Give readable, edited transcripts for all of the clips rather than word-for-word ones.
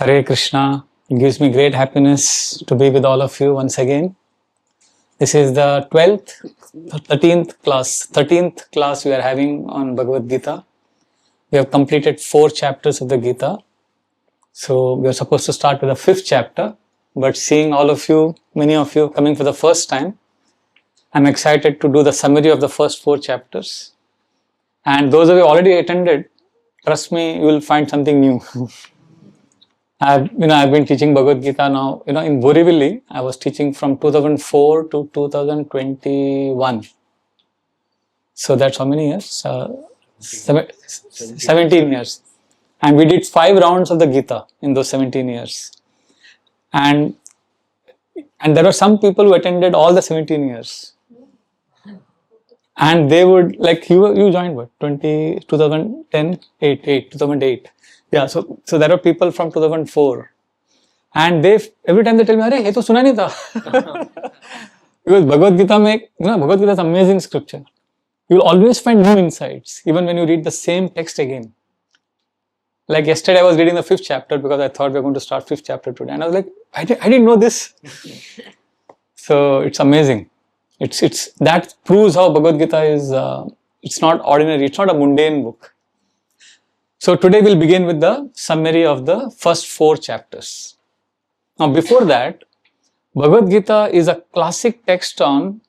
Hare Krishna. It gives me great happiness to be with all of you once again. This is the 13th class we are having on Bhagavad Gita. We have completed 4 chapters of the Gita. So we are supposed to start with the 5th chapter. But seeing all of you, many of you coming for the first time, I'm excited to do the summary of the first 4 chapters. And those of you already attended, trust me, you will find something new. I've been teaching Bhagavad Gita now. In Borivali, I was teaching from 2004 to 2021. So that's how many years? 17 years. And we did 5 rounds of the Gita in those 17 years. And there were some people who attended all the 17 years. And they would, like, you joined what? 2010? 2008. Yeah, so there are people from 2004. And every time they tell me, "Arey, ye to suna nahi tha." Because Bhagavad Gita Bhagavad Gita is amazing scripture. You will always find new insights, even when you read the same text again. Like yesterday I was reading the 5th chapter because I thought we were going to start 5th chapter today. And I was like, I didn't know this. So it's amazing. That proves how Bhagavad Gita is, it's not ordinary, it's not a mundane book. So today we'll begin with the summary of the first 4 chapters. Now before that, Bhagavad Gita is a classic text on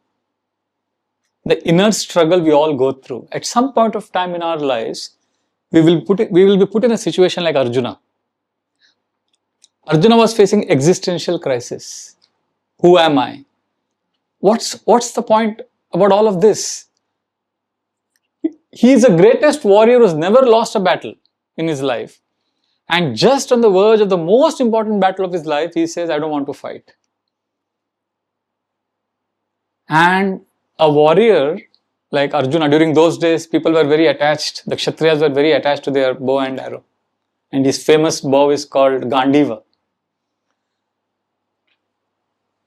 the inner struggle we all go through. At some point of time in our lives, we will be put in a situation like Arjuna. Arjuna was facing existential crisis. Who am I? What's the point about all of this? He is the greatest warrior who's never lost a battle in his life. And just on the verge of the most important battle of his life, he says, I don't want to fight. And a warrior like Arjuna, during those days, people were very attached. The Kshatriyas were very attached to their bow and arrow. And his famous bow is called Gandiva.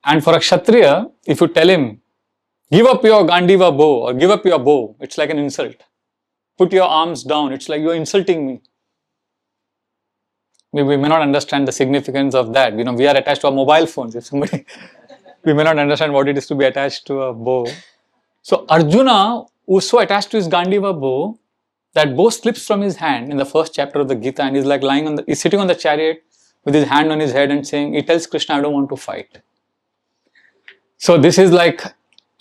And for a Kshatriya, if you tell him, give up your Gandiva bow or give up your bow, it's like an insult. Put your arms down, it's like you're insulting me. We may not understand the significance of that. We are attached to our mobile phones. If somebody, we may not understand what it is to be attached to a bow. So Arjuna, who's so attached to his Gandiva bow, that bow slips from his hand in the first chapter of the Gita, and he's like he's sitting on the chariot with his hand on his head and saying, he tells Krishna, I don't want to fight. So this is like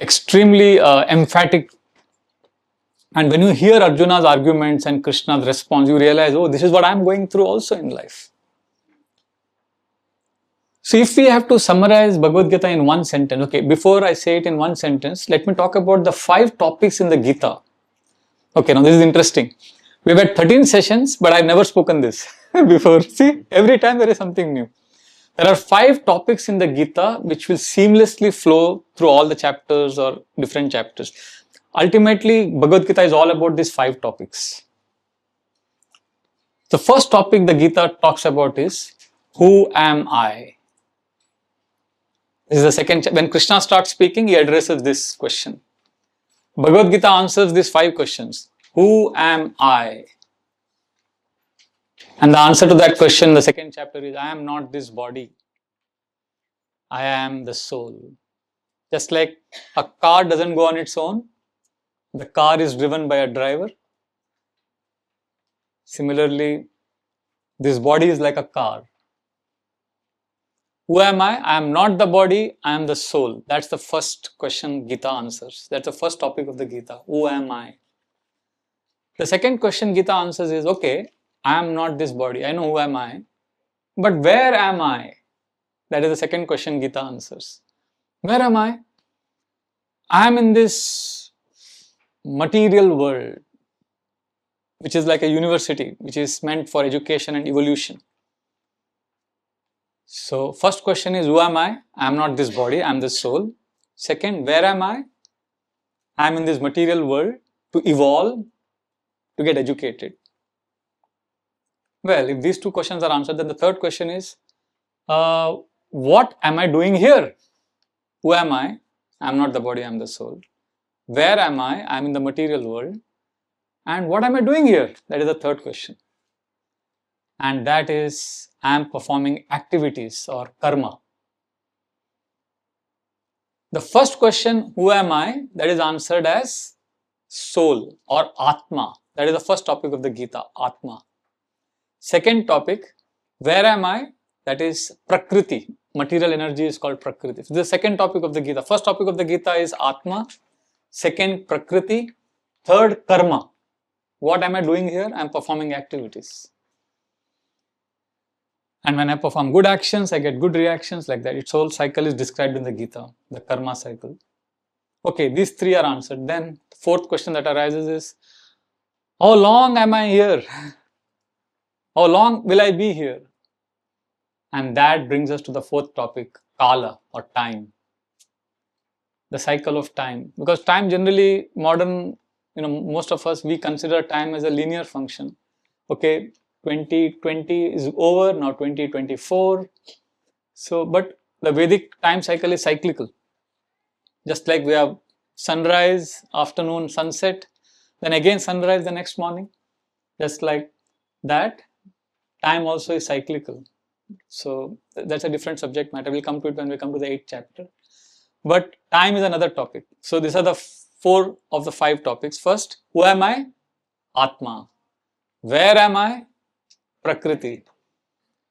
extremely emphatic. And when you hear Arjuna's arguments and Krishna's response, you realize, oh, this is what I'm going through also in life. So if we have to summarize Bhagavad Gita in one sentence, okay, before I say it in one sentence, let me talk about the 5 topics in the Gita. Okay, now this is interesting. We've had 13 sessions, but I've never spoken this before. See, every time there is something new. There are 5 topics in the Gita which will seamlessly flow through all the chapters or different chapters. Ultimately, Bhagavad Gita is all about these 5 topics. The first topic the Gita talks about is, who am I? This is the second. When Krishna starts speaking, he addresses this question. Bhagavad Gita answers these 5 questions. Who am I? And the answer to that question in the second chapter is, I am not this body. I am the soul. Just like a car doesn't go on its own, the car is driven by a driver. Similarly, this body is like a car. Who am I? I am not the body, I am the soul. That's the first question Gita answers. That's the first topic of the Gita. Who am I? The second question Gita answers is, okay, I am not this body. I know who am I. But where am I? That is the second question Gita answers. Where am I? I am in this material world, which is like a university, which is meant for education and evolution. So first question is, who am I? I am not this body, I am the soul. Second, where am I? I am in this material world to evolve, to get educated. Well, if these 2 questions are answered, then the third question is, what am I doing here? Who am I? I am not the body, I am the soul. Where am I? I am in the material world. And what am I doing here? That is the third question. and that is I am performing activities or karma. The first question, who am I, that is answered as soul or Atma. That is the first topic of the Gita, Atma. Second topic, where am I? That is Prakriti. Material energy is called Prakriti. So the second topic of the Gita. First topic of the Gita is Atma. Second, Prakriti. Third, Karma. What am I doing here? I am performing activities. And when I perform good actions, I get good reactions, like that. Its whole cycle is described in the Gita, the karma cycle. Okay, these three are answered. Then the fourth question that arises is, how long am I here? How long will I be here? And that brings us to the fourth topic, Kala or time. The cycle of time. Because time generally, modern, most of us, we consider time as a linear function. Okay, 2020 is over, now 2024. So, but the Vedic time cycle is cyclical. Just like we have sunrise, afternoon, sunset, then again sunrise the next morning. Just like that, time also is cyclical. So, that's a different subject matter. We'll come to it when we come to the 8th chapter. But time is another topic. So, these are the 4 of the 5 topics. First, who am I? Atma. Where am I? Prakriti.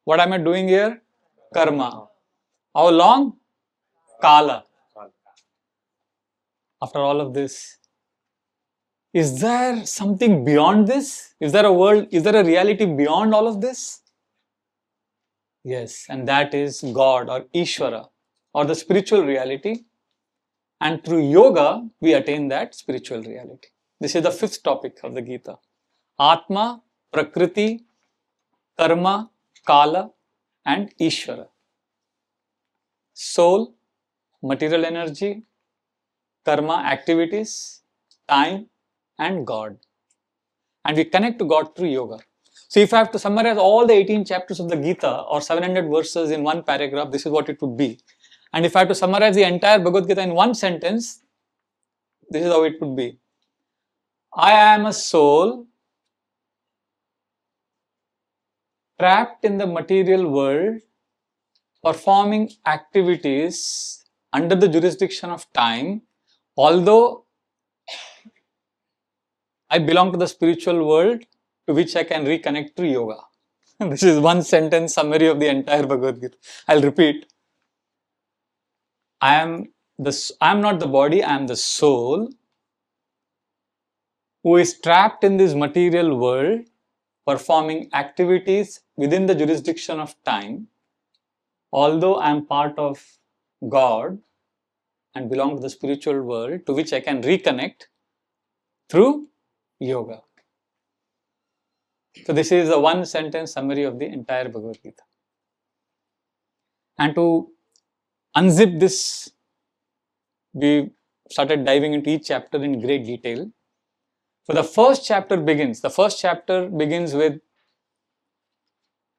What am I doing here? Karma. How long? Kala. After all of this, is there something beyond this? Is there a world, is there a reality beyond all of this? Yes, and that is God or Ishvara or the spiritual reality. And through yoga, we attain that spiritual reality. This is the 5th topic of the Gita. Atma, Prakriti, Karma, Kala and Ishvara. Soul, material energy, karma, activities, time and God. And we connect to God through yoga. So if I have to summarize all the 18 chapters of the Gita or 700 verses in one paragraph, this is what it would be. And if I have to summarize the entire Bhagavad Gita in one sentence, this is how it would be. I am a soul trapped in the material world, performing activities under the jurisdiction of time, although I belong to the spiritual world to which I can reconnect through yoga. This is one sentence summary of the entire Bhagavad Gita. I'll repeat. I am not the body, I am the soul who is trapped in this material world, performing activities within the jurisdiction of time, although I am part of God and belong to the spiritual world to which I can reconnect through yoga. So this is a one sentence summary of the entire Bhagavad Gita. And to unzip this, we started diving into each chapter in great detail. So the first chapter begins with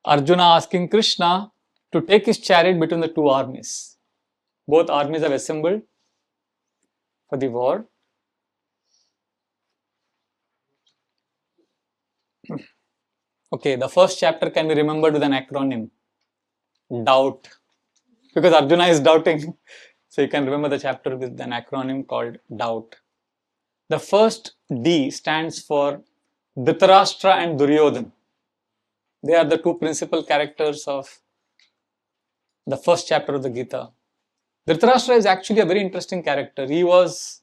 Arjuna asking Krishna to take his chariot between the 2 armies. Both armies have assembled for the war. Okay, the first chapter can be remembered with an acronym, doubt, because Arjuna is doubting. So you can remember the chapter with an acronym called doubt. The first D stands for Dhritarashtra and Duryodhana. They are the 2 principal characters of the first chapter of the Gita. Dhritarashtra is actually a very interesting character. He was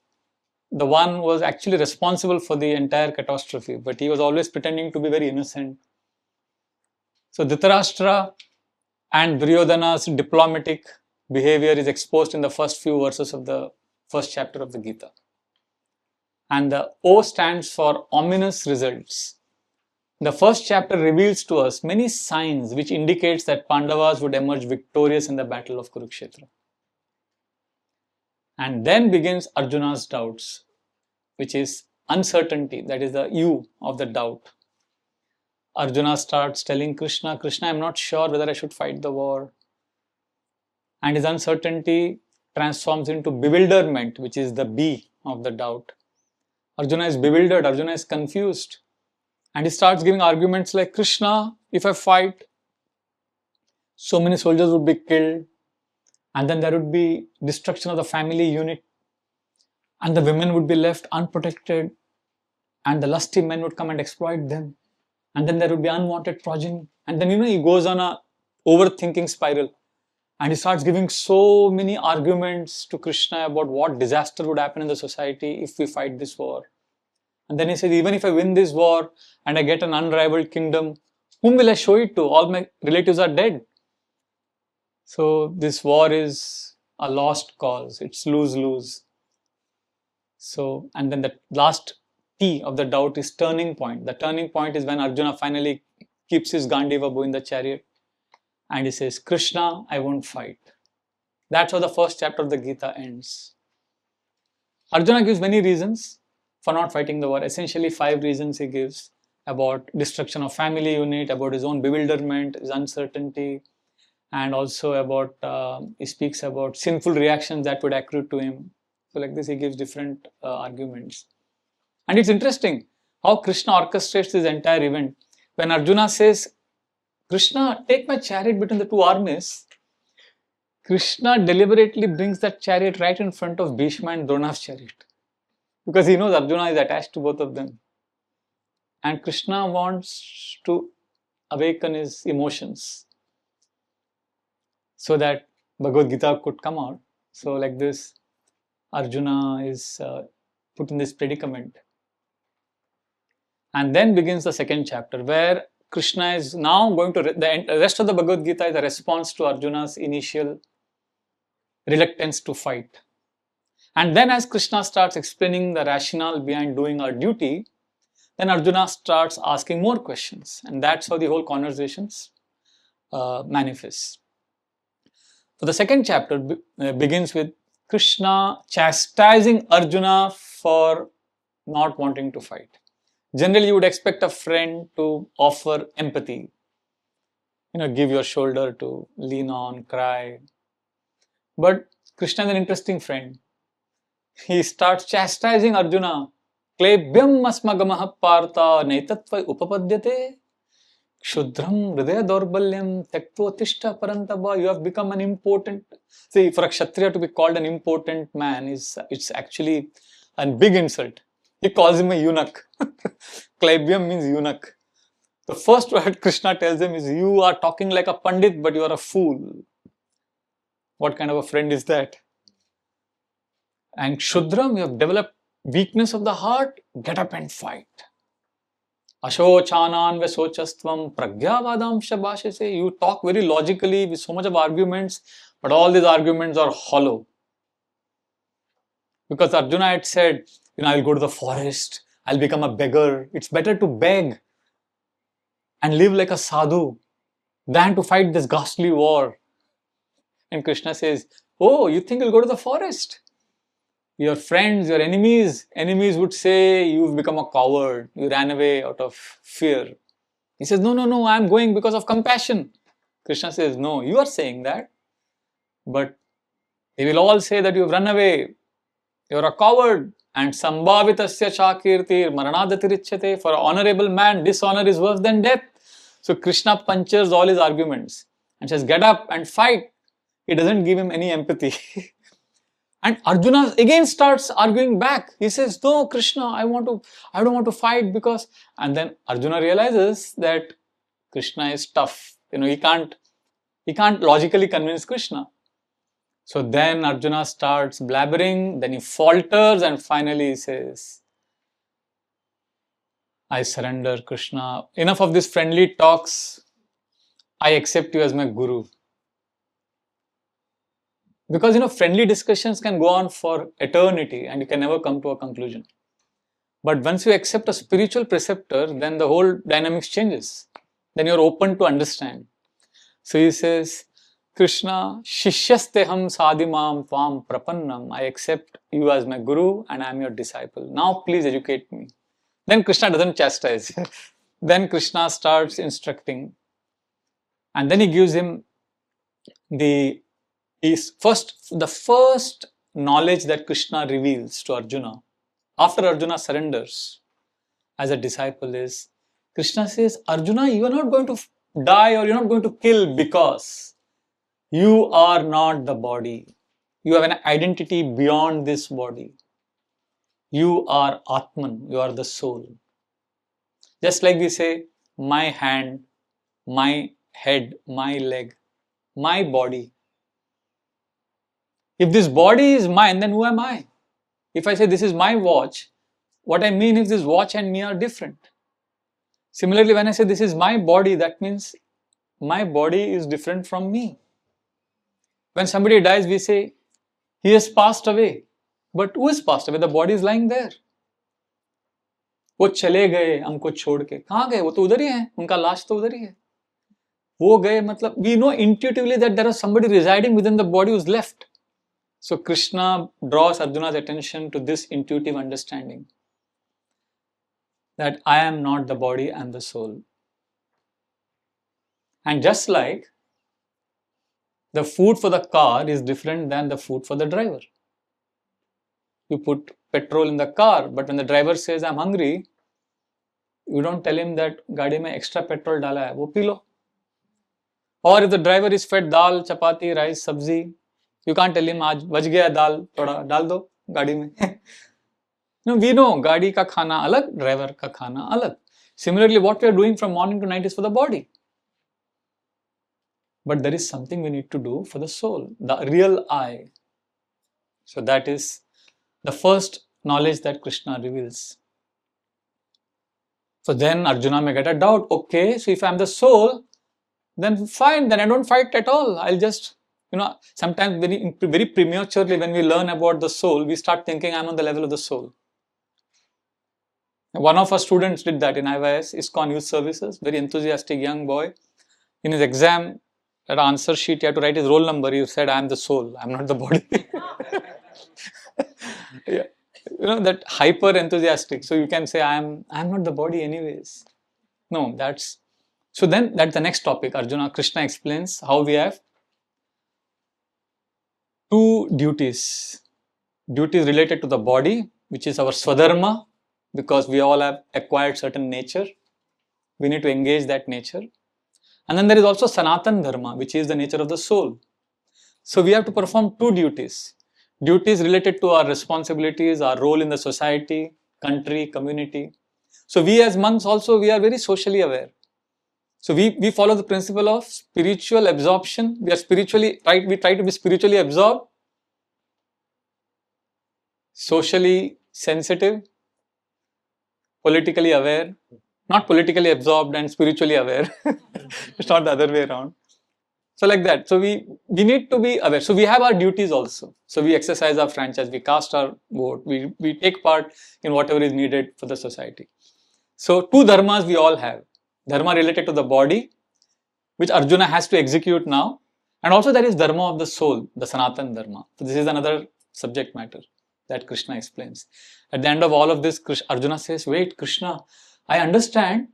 the one who was actually responsible for the entire catastrophe, but he was always pretending to be very innocent. So Dhritarashtra and Duryodhana's diplomatic behavior is exposed in the first few verses of the first chapter of the Gita. And the O stands for ominous results. The first chapter reveals to us many signs which indicates that Pandavas would emerge victorious in the battle of Kurukshetra. And then begins Arjuna's doubts, which is uncertainty, that is the U of the doubt. Arjuna starts telling Krishna, Krishna, I am not sure whether I should fight the war. And his uncertainty transforms into bewilderment, which is the B of the doubt. Arjuna is bewildered, Arjuna is confused. And he starts giving arguments like, Krishna, if I fight, so many soldiers would be killed, and then there would be destruction of the family unit, and the women would be left unprotected, and the lusty men would come and exploit them, and then there would be unwanted progeny, and then he goes on a overthinking spiral, and he starts giving so many arguments to Krishna about what disaster would happen in the society if we fight this war. And then he says, even if I win this war and I get an unrivaled kingdom, whom will I show it to? All my relatives are dead. So this war is a lost cause. It's lose-lose. So, and then the last T of the doubt is turning point. The turning point is when Arjuna finally keeps his Gandiva bow in the chariot and he says, Krishna, I won't fight. That's how the first chapter of the Gita ends. Arjuna gives many reasons for not fighting the war. Essentially 5 reasons he gives about destruction of family unit, about his own bewilderment, his uncertainty, and also about, he speaks about sinful reactions that would accrue to him. So like this he gives different arguments. And it's interesting how Krishna orchestrates this entire event. When Arjuna says, Krishna, take my chariot between the 2 armies, Krishna deliberately brings that chariot right in front of Bhishma and Drona's chariot. Because he knows Arjuna is attached to both of them. And Krishna wants to awaken his emotions so that Bhagavad Gita could come out. So like this, Arjuna is put in this predicament. And then begins the second chapter where Krishna is now going to, the rest of the Bhagavad Gita is a response to Arjuna's initial reluctance to fight. And then as Krishna starts explaining the rationale behind doing our duty, then Arjuna starts asking more questions. And that's how the whole conversations manifest. So the second chapter begins with Krishna chastising Arjuna for not wanting to fight. Generally, you would expect a friend to offer empathy. Give your shoulder to lean on, cry. But Krishna is an interesting friend. He starts chastising Arjuna. Klebhyam asmagamaha partha naitatva upapadyate kshudram hridaya dorbalyam tektva tishta parantaba. You have become an important... See, for a Kshatriya to be called an important man, it's actually a big insult. He calls him a eunuch. Klebhyam means eunuch. The first word Krishna tells him is, you are talking like a pandit, but you are a fool. What kind of a friend is that? And Kshudram, you have developed weakness of the heart, get up and fight. Ashochanan vesochastvam pragyavadam shabashese. You talk very logically with so much of arguments, but all these arguments are hollow. Because Arjuna had said, I'll go to the forest, I'll become a beggar. It's better to beg and live like a sadhu than to fight this ghastly war. And Krishna says, oh, you think you'll go to the forest? Your friends, your enemies would say, you've become a coward. You ran away out of fear. He says, no, I'm going because of compassion. Krishna says, no, you are saying that. But they will all say that you've run away. You're a coward. And sambhavitasya chakirtir maranadatirichyate. For an honorable man, dishonor is worse than death. So Krishna punctures all his arguments and says, get up and fight. He doesn't give him any empathy. And Arjuna again starts arguing back. He says, no, Krishna, I don't want to fight because... And then Arjuna realizes that Krishna is tough. He can't logically convince Krishna. So then Arjuna starts blabbering, then he falters and finally he says, I surrender, Krishna. Enough of this friendly talks. I accept you as my guru. Because, friendly discussions can go on for eternity and you can never come to a conclusion. But once you accept a spiritual preceptor, then the whole dynamics changes. Then you're open to understand. So he says, Krishna, Shishyasteham sadimam tvam prapannam. I accept you as my guru and I am your disciple. Now please educate me. Then Krishna doesn't chastise. Then Krishna starts instructing. And then he gives him the first knowledge that Krishna reveals to Arjuna. After Arjuna surrenders as a disciple is, Krishna says, Arjuna, you are not going to die or you're not going to kill because you are not the body. You have an identity beyond this body. You are Atman, you are the soul. Just like we say, my hand, my head, my leg, my body. If this body is mine, then who am I? If I say this is my watch, what I mean is this watch and me are different. Similarly, when I say this is my body, that means my body is different from me. When somebody dies, we say, he has passed away. But who has passed away? The body is lying there. वो चले गए हमको छोड़ के. कहाँ गए? वो तो उधर ही है. उनका लाश तो उधर ही है. वो गए मतलब, we know intuitively that there is somebody residing within the body who's left. So Krishna draws Arjuna's attention to this intuitive understanding. That I am not the body, I am the soul. And just like the food for the car is different than the food for the driver. You put petrol in the car, but when the driver says, I'm hungry, you don't tell him that गाड़ी में extra petrol डाला है, वो P low. Or if the driver is fed dal, chapati, rice, sabzi, you can't tell him, आज बच गया दाल, थोड़ा डाल दो गाड़ी में. No, we know, गाड़ी का खाना अलग, driver का खाना अलग. Similarly, what we are doing from morning to night is for the body. But there is something we need to do for the soul, the real I. So that is the first knowledge that Krishna reveals. So then Arjuna may get a doubt. Okay, so if I am the soul, then fine, then I don't fight at all. I'll just, sometimes very prematurely when we learn about the soul, we start thinking I'm on the level of the soul. One of our students did that in IYS, ISKCON Youth Services, very enthusiastic young boy. In his exam, that answer sheet, he had to write his roll number. He said, I am the soul, I am not the body. Yeah. That hyper enthusiastic. So you can say, I am not the body anyways. No, so then that's the next topic. Krishna explains how we have two duties. Duties related to the body, which is our swadharma, because we all have acquired certain nature. We need to engage that nature. And then there is also Sanatan Dharma, which is the nature of the soul. So we have to perform two duties. Duties related to our responsibilities, our role in the society, country, community. So we as monks also, we are very socially aware. So we follow the principle of spiritual absorption. We try to be spiritually absorbed, socially sensitive, politically aware, not politically absorbed and spiritually aware. It's not the other way around. So like that. So we need to be aware. So we have our duties also. So we exercise our franchise, we cast our vote, we take part in whatever is needed for the society. So two dharmas we all have. Dharma related to the body, which Arjuna has to execute now. And also there is dharma of the soul, the Sanatan Dharma. So this is another subject matter that Krishna explains. At the end of all of this, Arjuna says, wait, Krishna, I understand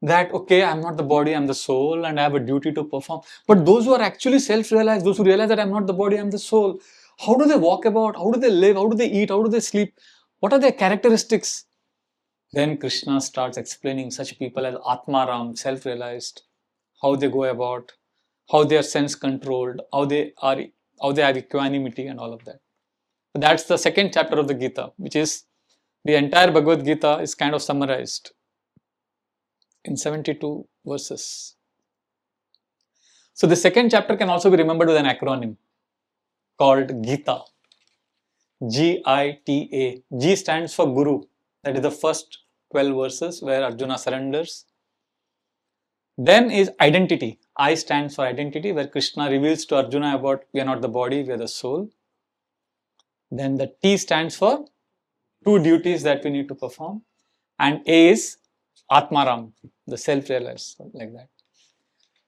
that, okay, I'm not the body, I'm the soul, and I have a duty to perform. But those who are actually self-realized, those who realize that I'm not the body, I'm the soul, how do they walk about? How do they live? How do they eat? How do they sleep? What are their characteristics? Then Krishna starts explaining such people as Atmaram, self-realized, how they go about, how they are sense-controlled, how they have equanimity and all of that. That's the second chapter of the Gita, which is the entire Bhagavad Gita is kind of summarized in 72 verses. So the second chapter can also be remembered with an acronym called Gita. G-I-T-A. G stands for Guru. That is the first 12 verses where Arjuna surrenders. Then is identity. I stands for identity, where Krishna reveals to Arjuna about we are not the body, we are the soul. Then the T stands for two duties that we need to perform. And A is Atmaram, the self-realized, like that.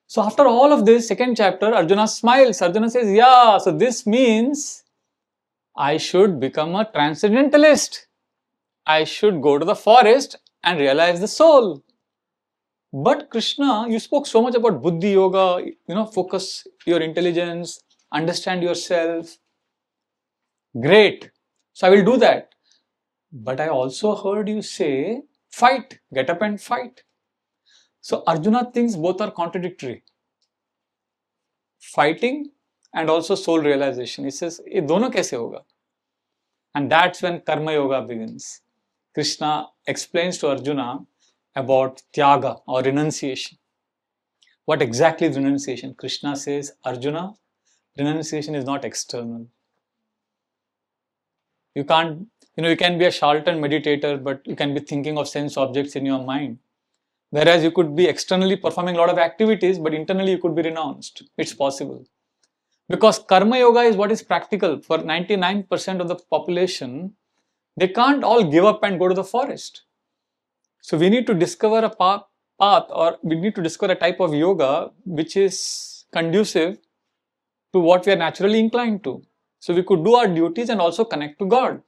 So after all of this, second chapter, Arjuna smiles. Arjuna says, yeah, so this means I should become a transcendentalist. I should go to the forest and realize the soul. But Krishna, you spoke so much about Buddhi Yoga, focus your intelligence, understand yourself. Great. So I will do that. But I also heard you say, fight, get up and fight. So Arjuna thinks both are contradictory. Fighting and also soul realization. He says, ये दोनों कैसे होगा? And that's when Karma Yoga begins. Krishna explains to Arjuna about Tyaga or renunciation. What exactly is renunciation? Krishna says, Arjuna, renunciation is not external. You can't, you can be a charlatan meditator, but you can be thinking of sense objects in your mind. Whereas you could be externally performing a lot of activities, but internally you could be renounced. It's possible. Because Karma Yoga is what is practical. For 99% of the population, they can't all give up and go to the forest. So we need to discover a path, or we need to discover a type of yoga which is conducive to what we are naturally inclined to. So we could do our duties and also connect to God.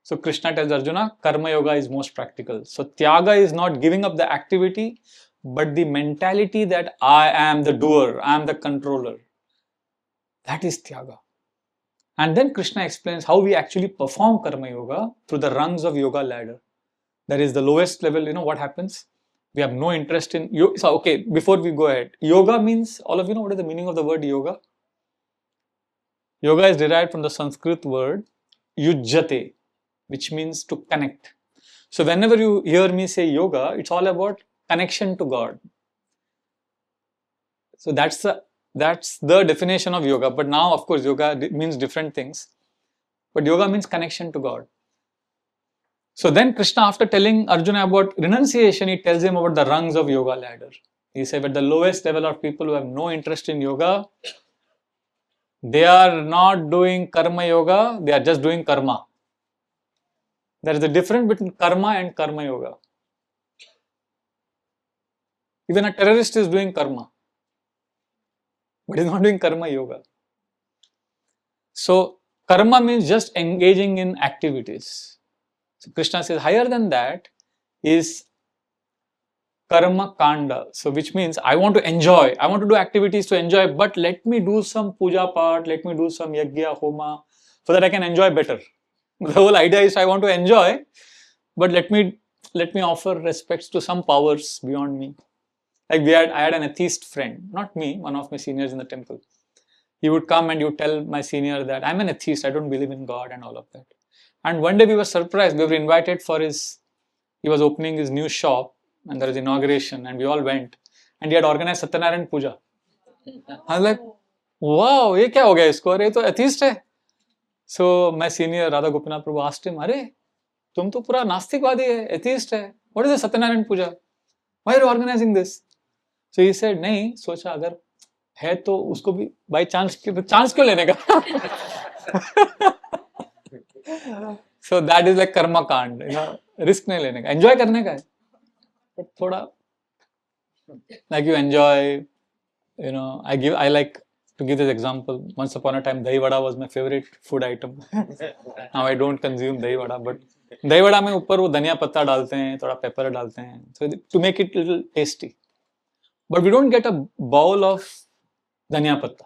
So Krishna tells Arjuna, Karma Yoga is most practical. So Tyaga is not giving up the activity, but the mentality that I am the doer, I am the controller. That is Tyaga. And then Krishna explains how we actually perform Karma Yoga through the rungs of yoga ladder. That is the lowest level. What happens? We have no interest in yoga. So, okay, before we go ahead, yoga means, all of you know what is the meaning of the word yoga? Yoga is derived from the Sanskrit word yujjate, which means to connect. So whenever you hear me say yoga, it's all about connection to God. So that's the definition of yoga. But now, of course, yoga means different things. But yoga means connection to God. So then Krishna, after telling Arjuna about renunciation, he tells him about the rungs of yoga ladder. He said, at the lowest level of people who have no interest in yoga, they are not doing karma yoga, they are just doing karma. There is a difference between karma and karma yoga. Even a terrorist is doing karma, but he is not doing karma yoga. So karma means just engaging in activities. So Krishna says higher than that is karma kanda. So which means I want to enjoy, I want to do activities to enjoy, but let me do some puja part, let me do some yajna, homa, so that I can enjoy better. The whole idea is I want to enjoy, but let me offer respects to some powers beyond me. Like I had an atheist friend, not me, one of my seniors in the temple. He would come and he would tell my senior that I'm an atheist, I don't believe in God and all of that. And one day we were surprised, we were invited for he was opening his new shop and there was inauguration and we all went. And he had organized Satyanarayan Puja. I was like, wow, ये क्या हो गया इसको? अरे ये तो atheist है. So my senior Radha Gopinath Prabhu asked him, अरे तुम तो पूरा नास्तिकवादी है, atheist है. What is the Satyanarayan Puja? Why are you organizing this? So he said, नहीं, सोचा अगर है तो उसको भी by chance क्यों लेने का? So that is like karma kand, risk नहीं लेने का, enjoy करने का है. But थोड़ा like you enjoy, I like to give this example. Once upon a time, dahi vada was my favorite food item. Now I don't consume dahi vada, but dahi vada में ऊपर वो धनिया पत्ता डालते हैं, थोड़ा pepper डालते हैं, so to make it a little tasty. But we don't get a bowl of dhaniya patta.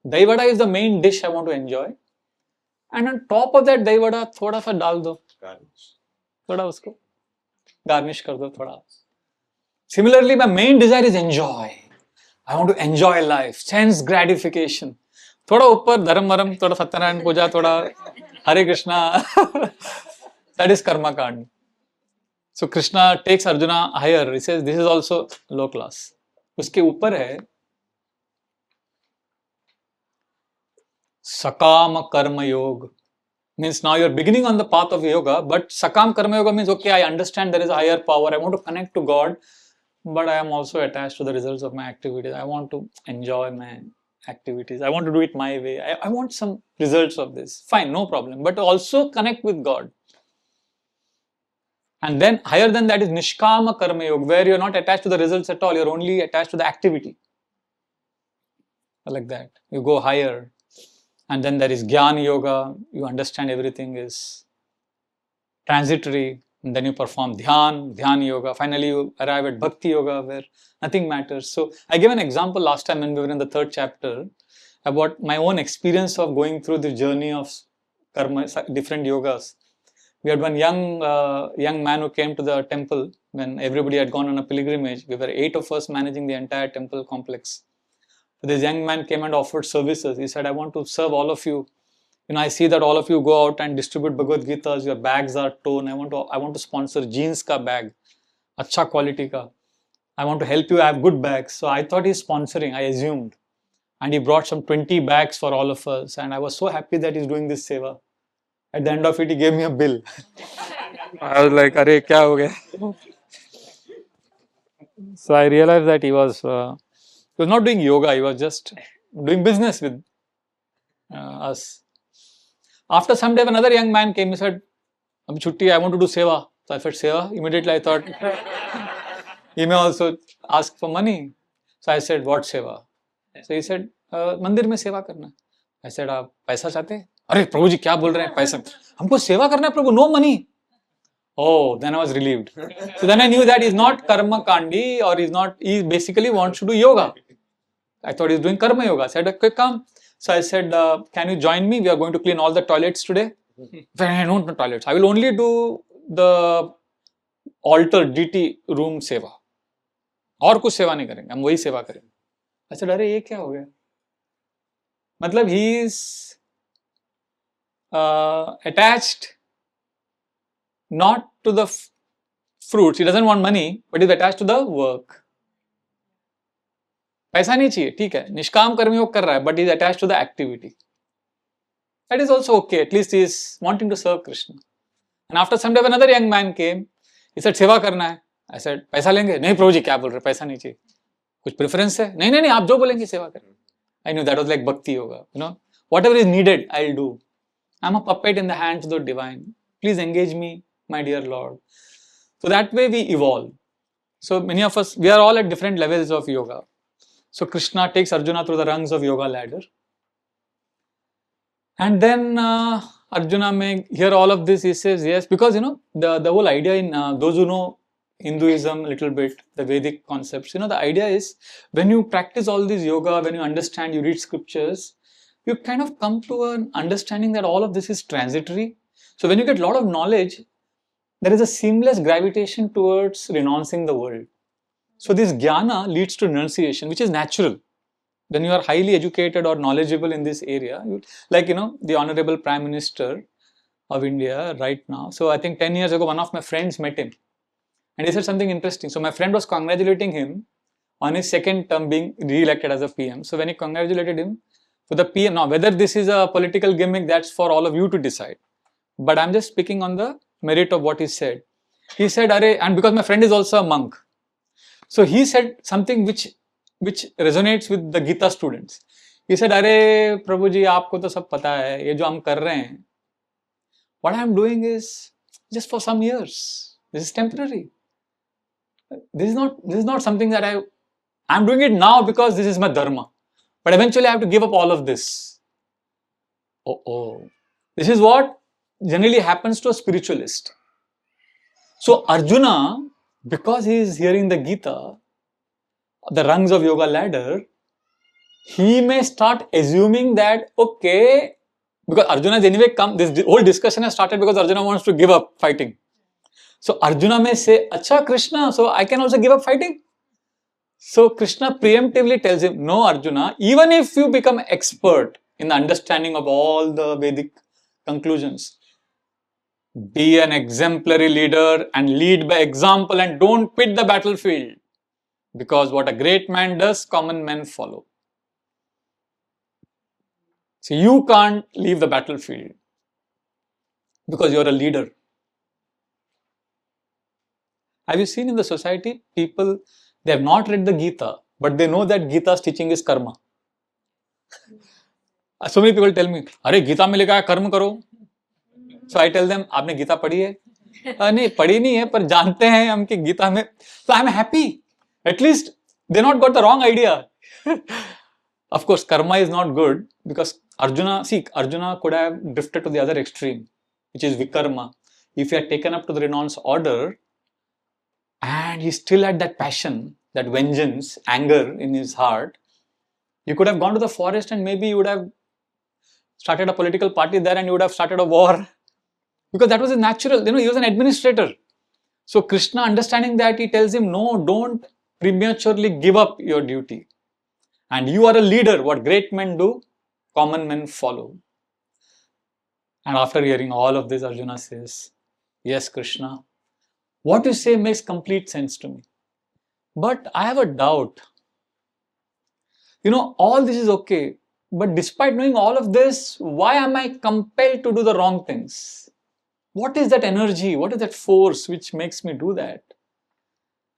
Dahi vada is the main dish I want to enjoy. And on top of that dahi vada, thoda sa dal do. Thoda usko garnish kar do thoda. Similarly, my main desire is enjoy. I want to enjoy life, sense gratification. Thoda uppar dharam varam, thoda Satyanarayan Puja, thoda Hare Krishna. That is karma kand. So Krishna takes Arjuna higher. He says this is also low class. उसके ऊपर है Sakama Karma Yoga. Means now you're beginning on the path of yoga, but Sakam Karma Yoga means okay, I understand there is a higher power. I want to connect to God, but I am also attached to the results of my activities. I want to enjoy my activities. I want to do it my way. I want some results of this. Fine, no problem. But also connect with God. And then higher than that is Nishkama Karma Yoga, where you're not attached to the results at all. You're only attached to the activity. Like that. You go higher. And then there is Jnana Yoga. You understand everything is transitory. And then you perform Dhyana Yoga. Finally, you arrive at Bhakti Yoga, where nothing matters. So I gave an example last time when we were in the 3rd chapter about my own experience of going through the journey of karma, different yogas. We had one young man who came to the temple when everybody had gone on a pilgrimage. We were 8 of us managing the entire temple complex. So this young man came and offered services. He said, I want to serve all of you. I see that all of you go out and distribute Bhagavad Gitas. Your bags are torn. I want to sponsor jeans ka bag, acha quality ka. I want to help you have good bags. So I thought he's sponsoring. I assumed, and he brought some 20 bags for all of us. And I was so happy that he's doing this seva. At the end of it, he gave me a bill. I was like, "Arey, kya ho gaya?" So I realized that he was not doing yoga. He was just doing business with us. After some day, another young man came. He said, "Abhi chutti, I want to do seva." So I said, "Seva?" Immediately I thought, he may also ask for money. So I said, "What seva?" So he said, "Mandir mein seva karna." I said, "आप पैसा चाहते हैं?" "अरे प्रभु जी क्या बोल रहे हैं पैसा? हमको सेवा करना है प्रभु, no money." Oh, then I was relieved. So then I knew that he's not karma kandi, or he basically wants to do yoga. I thought he's doing karma yoga. I said, "Okay, come." So I said, "Can you join me? We are going to clean all the toilets today." I don't know toilets. I will only do the altar DT room seva. और कुछ सेवा नहीं करेंगे, हम वही सेवा करेंगे. I said, अरे ये क्या हो गया? मतलब he is attached not to the fruits. He doesn't want money, but he's attached to the work. पैसा नहीं चाहिए, ठीक है, निष्काम कर्मयोग कर रहा है, but he is attached to the activity. That is also okay. At least he is wanting to serve Krishna. And after some time, another young man came. He said, सेवा करना है. I said, पैसा लेंगे? नहीं प्रभु जी क्या बोल रहे, पैसा नहीं चाहिए. कुछ प्रेफरेंस है? नहीं नहीं नहीं, आप जो बोलेंगे सेवा करें. I knew that was like bhakti yoga. Whatever is needed, I'll do. I'm a puppet in the hands of the divine. Please engage me, my dear Lord. So that way we evolve. So many of us, we are all at different levels of yoga. So Krishna takes Arjuna through the rungs of yoga ladder. And then Arjuna may hear all of this. He says, yes, because the whole idea in those who know Hinduism a little bit, the Vedic concepts, the idea is when you practice all this yoga, when you understand, you read scriptures, you kind of come to an understanding that all of this is transitory. So when you get a lot of knowledge, there is a seamless gravitation towards renouncing the world. So this jnana leads to renunciation, which is natural. When you are highly educated or knowledgeable in this area, the Honorable Prime Minister of India right now. So I think 10 years ago, one of my friends met him. And he said something interesting. So my friend was congratulating him on his second term being re-elected as a PM. So when he congratulated him for the PM, now whether this is a political gimmick, that's for all of you to decide. But I'm just speaking on the merit of what he said. He said, and because my friend is also a monk. So he said something which resonates with the Gita students. He said, "Arey, Prabhuji, aapko to sab pata hai, ye jo hum kar rahe hain, what I am doing is just for some years. This is temporary. This is not something that I am doing it now because this is my dharma. But eventually I have to give up all of this." This is what generally happens to a spiritualist. So Arjuna, because he is hearing the Gita, the rungs of yoga ladder, he may start assuming that, okay, because Arjuna has anyway come, this whole discussion has started because Arjuna wants to give up fighting. So Arjuna may say, "Acha Krishna, so I can also give up fighting?" So Krishna preemptively tells him, "No Arjuna, even if you become expert in the understanding of all the Vedic conclusions, be an exemplary leader and lead by example and don't quit the battlefield. Because what a great man does, common men follow." So you can't leave the battlefield because you're a leader. Have you seen in the society, people, they have not read the Gita, but they know that Gita's teaching is karma. So many people tell me, "अरे गीता में लिखा है कर्म करो." So I tell them, "आपने गीता पढ़ी है?" नहीं पढ़ी नहीं है, पर जानते हैं हम कि गीता में. So I'm happy. At least they not got the wrong idea. Of course, karma is not good because Arjuna could have drifted to the other extreme, which is vikarma. If he had taken up to the renounced order and he still had that passion, that vengeance, anger in his heart, he could have gone to the forest and maybe he would have started a political party there and he would have started a war. Because that was his natural, he was an administrator. So Krishna, understanding that, he tells him, no, don't prematurely give up your duty. And you are a leader. What great men do, common men follow. And after hearing all of this, Arjuna says, yes, Krishna, what you say makes complete sense to me. But I have a doubt. All this is okay. But despite knowing all of this, why am I compelled to do the wrong things? What is that energy? What is that force which makes me do that?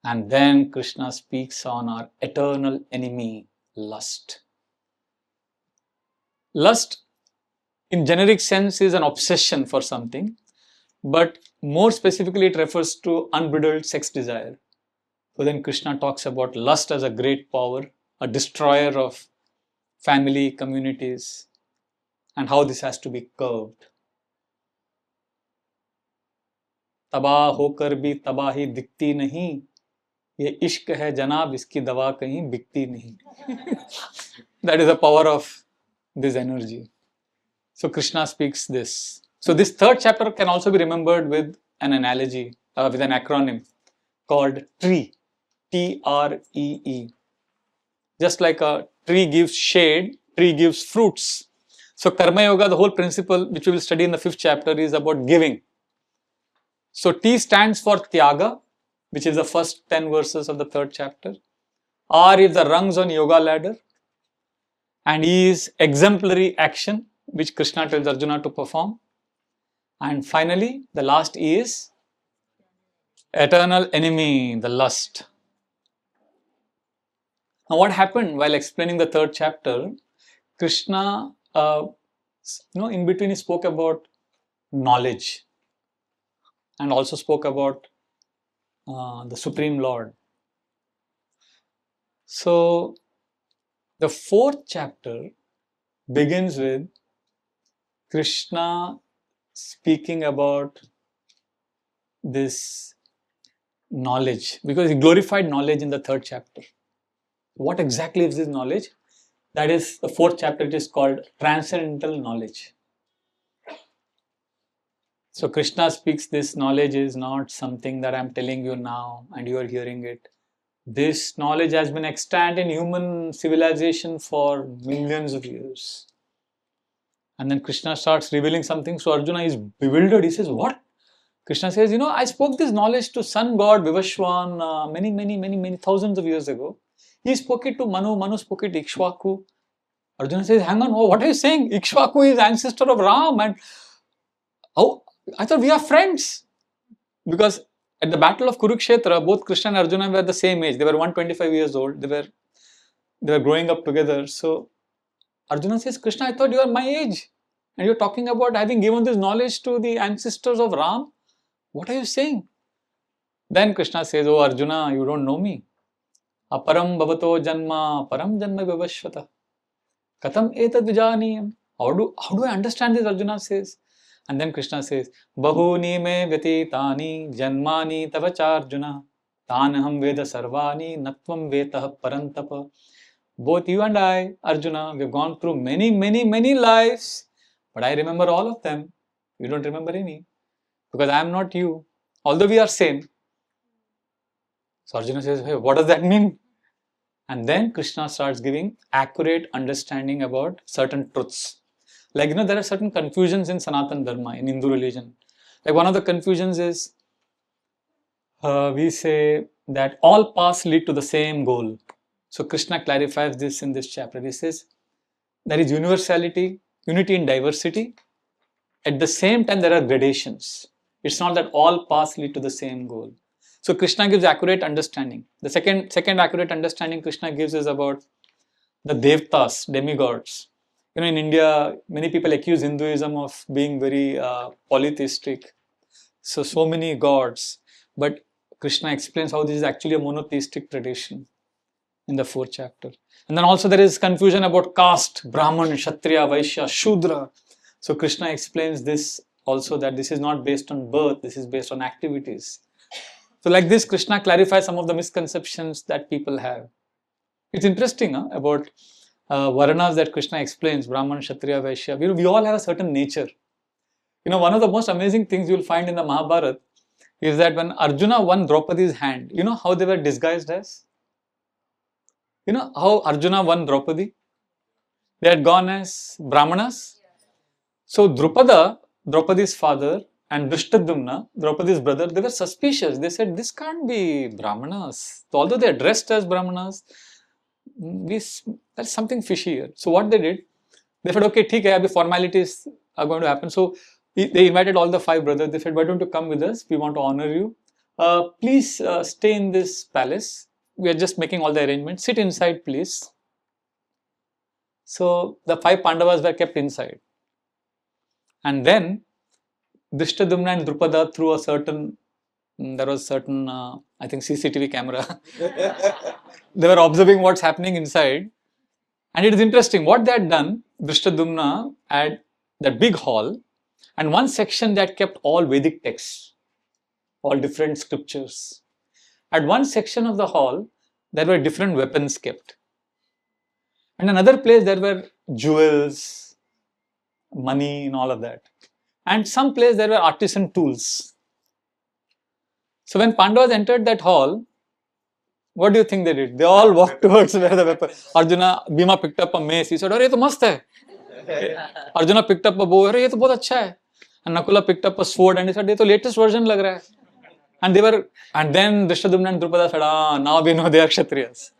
And then Krishna speaks on our eternal enemy, lust. Lust, in generic sense, is an obsession for something, but more specifically it refers to unbridled sex desire. So then Krishna talks about lust as a great power, a destroyer of family, communities, and how this has to be curbed. तबाह होकर भी तबाही दिखती नहीं, ये इश्क है जनाब, इसकी दवा कहीं बिकती नहीं. That is the power of this energy. So Krishna speaks this. So this third chapter can also be remembered with an analogy, with an acronym called tree, T-R-E-E. Just like a tree gives shade, tree gives fruits. So Karma Yoga, the whole principle which we will study in the 5th chapter, is about giving. So T stands for Tyaga, which is the first 10 verses of the 3rd chapter. R is the rungs on yoga ladder. And E is exemplary action, which Krishna tells Arjuna to perform. And finally, the last E is eternal enemy, the lust. Now what happened while explaining the 3rd chapter? Krishna, in between he spoke about knowledge. And also spoke about the Supreme Lord. So, the 4th chapter begins with Krishna speaking about this knowledge, because he glorified knowledge in the 3rd chapter. What exactly is this knowledge? That is the 4th chapter, it is called Transcendental knowledge. So Krishna speaks, this knowledge is not something that I am telling you now and you are hearing it. This knowledge has been extant in human civilization for millions of years. And then Krishna starts revealing something. So Arjuna is bewildered. He says, what? Krishna says, I spoke this knowledge to sun god Vivaswan many thousands of years ago. He spoke it to Manu. Manu spoke it to Ikshvaku. Arjuna says, hang on, what are you saying? Ikshvaku is ancestor of Ram. And how? I thought we are friends. Because at the battle of Kurukshetra, both Krishna and Arjuna were the same age. They were 125 years old. They were growing up together. So Arjuna says, Krishna, I thought you are my age. And you're talking about having given this knowledge to the ancestors of Ram. What are you saying? Then Krishna says, oh Arjuna, you don't know me. Aparam bhavato janma, param janma vivashvata. Katam etad vijaniyam. How do I understand this? Arjuna says. And then Krishna says, Bahuni me vyatitani janmani tavacharjuna tanaham veda sarvani natvam vetah parantapa. Both you and I, Arjuna, we've gone through many lives, but I remember all of them. You don't remember any, because I am not you, although we are same. So Arjuna says, hey, what does that mean? And then Krishna starts giving accurate understanding about certain truths. Like, there are certain confusions in Sanatana Dharma, in Hindu religion. Like one of the confusions is, we say that all paths lead to the same goal. So Krishna clarifies this in this chapter. He says, there is universality, unity in diversity. At the same time, there are gradations. It's not that all paths lead to the same goal. So Krishna gives accurate understanding. The second accurate understanding Krishna gives is about the devtas, demigods. In India, many people accuse Hinduism of being very polytheistic. So many gods. But Krishna explains how this is actually a monotheistic tradition in the 4th chapter. And then also there is confusion about caste, Brahman, Kshatriya, Vaishya, Shudra. So Krishna explains this also, that this is not based on birth, this is based on activities. So like this, Krishna clarifies some of the misconceptions that people have. It's interesting about Varanas that Krishna explains, Brahman, Kshatriya, Vaishya. We all have a certain nature. One of the most amazing things you'll find in the Mahabharata is that when Arjuna won Draupadi's hand, how they were disguised as? How Arjuna won Draupadi? They had gone as Brahmanas. So Draupadi's father, and Drishtadumna, Draupadi's brother, they were suspicious. They said, this can't be Brahmanas. So although they are dressed as Brahmanas, there's something fishy here. So what they did, they said, okay, theek hai, abhi formalities are going to happen. So they invited all the 5 brothers. They said, why don't you come with us? We want to honor you. Please stay in this palace. We are just making all the arrangements. Sit inside, please. So the 5 Pandavas were kept inside. And then Drishtadumna and Drupada through I think CCTV camera. They were observing what's happening inside. And it is interesting, what they had done, Drishtadumna had that big hall, and one section that kept all Vedic texts, all different scriptures. At one section of the hall, there were different weapons kept. And another place, there were jewels, money and all of that. And some place, there were artisan tools. So when Pandavas entered that hall, what do you think they did? They all walked towards where the weapon. Arjuna, Bhima picked up a mace. He said, "Arey, ye to mast hai." Arjuna picked up a bow. "Arey, ye to bahut acha hai." And Nakula picked up a sword and he said, "Ye to latest version lag raha hai." And then Drishtadumna and Drupada said, now we know they are Kshatriyas.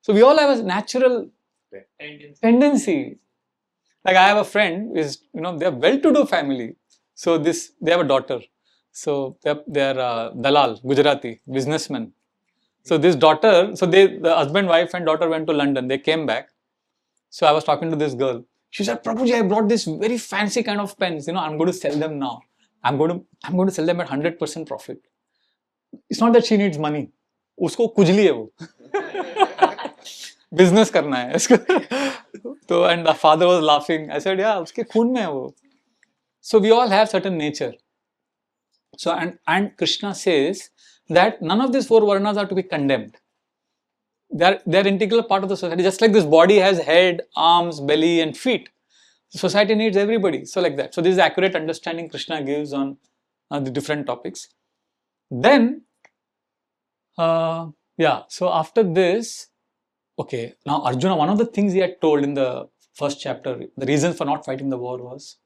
So we all have a natural tendency. Like I have a friend, they are well-to-do family. So they have a daughter. So they are Dalal, Gujarati, businessman. So this daughter, the husband, wife and daughter went to London. They came back. So I was talking to this girl. She said, "Prabhuji, I brought this very fancy kind of pens. I'm going to sell them now. I'm going to sell them at 100% profit." It's not that she needs money. Usko kujli hai wo. Business karna hai isko. And the father was laughing. I said, yeah, uske khoon mein hai wo. So we all have certain nature. So and Krishna says that none of these 4 varnas are to be condemned. They're integral part of the society. Just like this body has head, arms, belly and feet. The society needs everybody. So like that. So this is accurate understanding Krishna gives on the different topics. Then, so after this, okay, now Arjuna, one of the things he had told in the first chapter, the reason for not fighting the war was,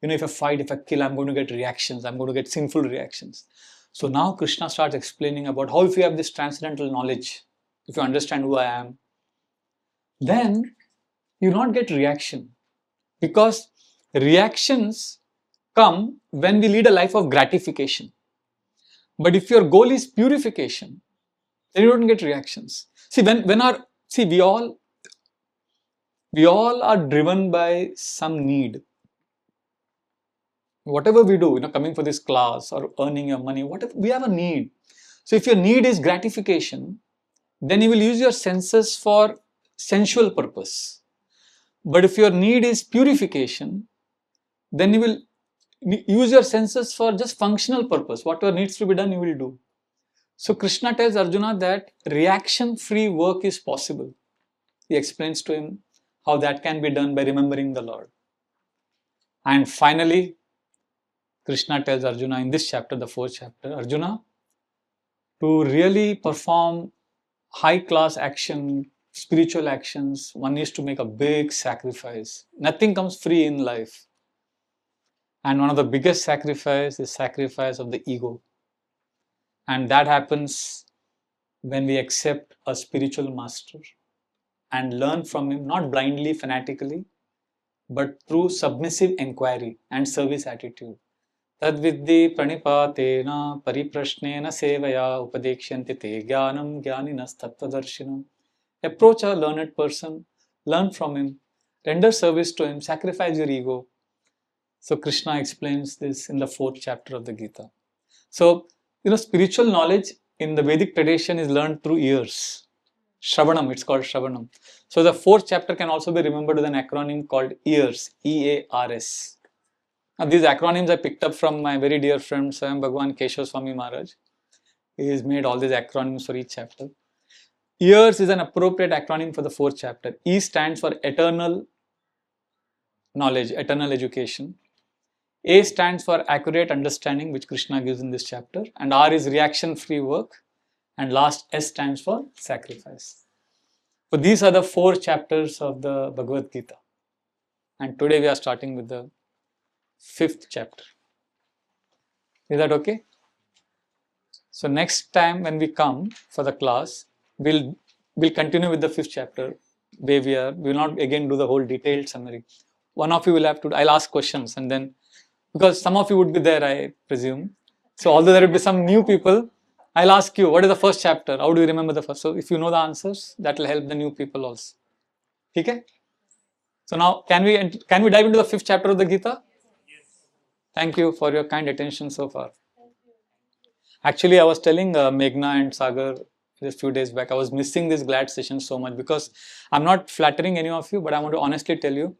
if I fight, if I kill, I'm going to get reactions. I'm going to get sinful reactions. So now Krishna starts explaining about how if you have this transcendental knowledge, if you understand who I am, then you not get reaction. Because reactions come when we lead a life of gratification. But if your goal is purification, then you don't get reactions. See, we all are driven by some need. Whatever we do, coming for this class or earning your money, whatever, we have a need. So if your need is gratification, then you will use your senses for sensual purpose. But if your need is purification, then you will use your senses for just functional purpose. Whatever needs to be done, you will do. So Krishna tells Arjuna that reaction-free work is possible. He explains to him how that can be done by remembering the Lord. And finally, Krishna tells Arjuna in this chapter, the 4th chapter, Arjuna, to really perform high-class action, spiritual actions, one needs to make a big sacrifice. Nothing comes free in life. And one of the biggest sacrifice is sacrifice of the ego. And that happens when we accept a spiritual master and learn from him, not blindly, fanatically, but through submissive inquiry and service attitude. Tadvidhi pranipatena pariprashnena sevaya upadekshyanti te jnanam jnaninas tattvadarshina. Approach a learned person, learn from him, render service to him, sacrifice your ego. So Krishna explains this in the 4th chapter of the Gita. So, spiritual knowledge in the Vedic tradition is learned through ears. Shravanam, it's called Shravanam. So the 4th chapter can also be remembered with an acronym called EARS, E-A-R-S. Now these acronyms I picked up from my very dear friend Swayam Bhagwan Keshav Swami Maharaj. He has made all these acronyms for each chapter. EARS is an appropriate acronym for the 4th chapter. E stands for eternal knowledge, eternal education. A stands for accurate understanding, which Krishna gives in this chapter, and R is reaction-free work, and last S stands for sacrifice. So these are the 4 chapters of the Bhagavad Gita, and today we are starting with the 5th chapter. Is that okay? So next time when we come for the class, we'll continue with the 5th chapter. We will not again do the whole detailed summary. One of you will have to, I'll ask questions, and then, because some of you would be there, I presume. So although there will be some new people, I'll ask you, what is the first chapter? How do you remember the first? So if you know the answers, that will help the new people also. Okay? So now, can we dive into the 5th chapter of the Gita? Yes. Thank you for your kind attention so far. Actually, I was telling Meghna and Sagar a few days back, I was missing this glad session so much, because I'm not flattering any of you, but I want to honestly tell you,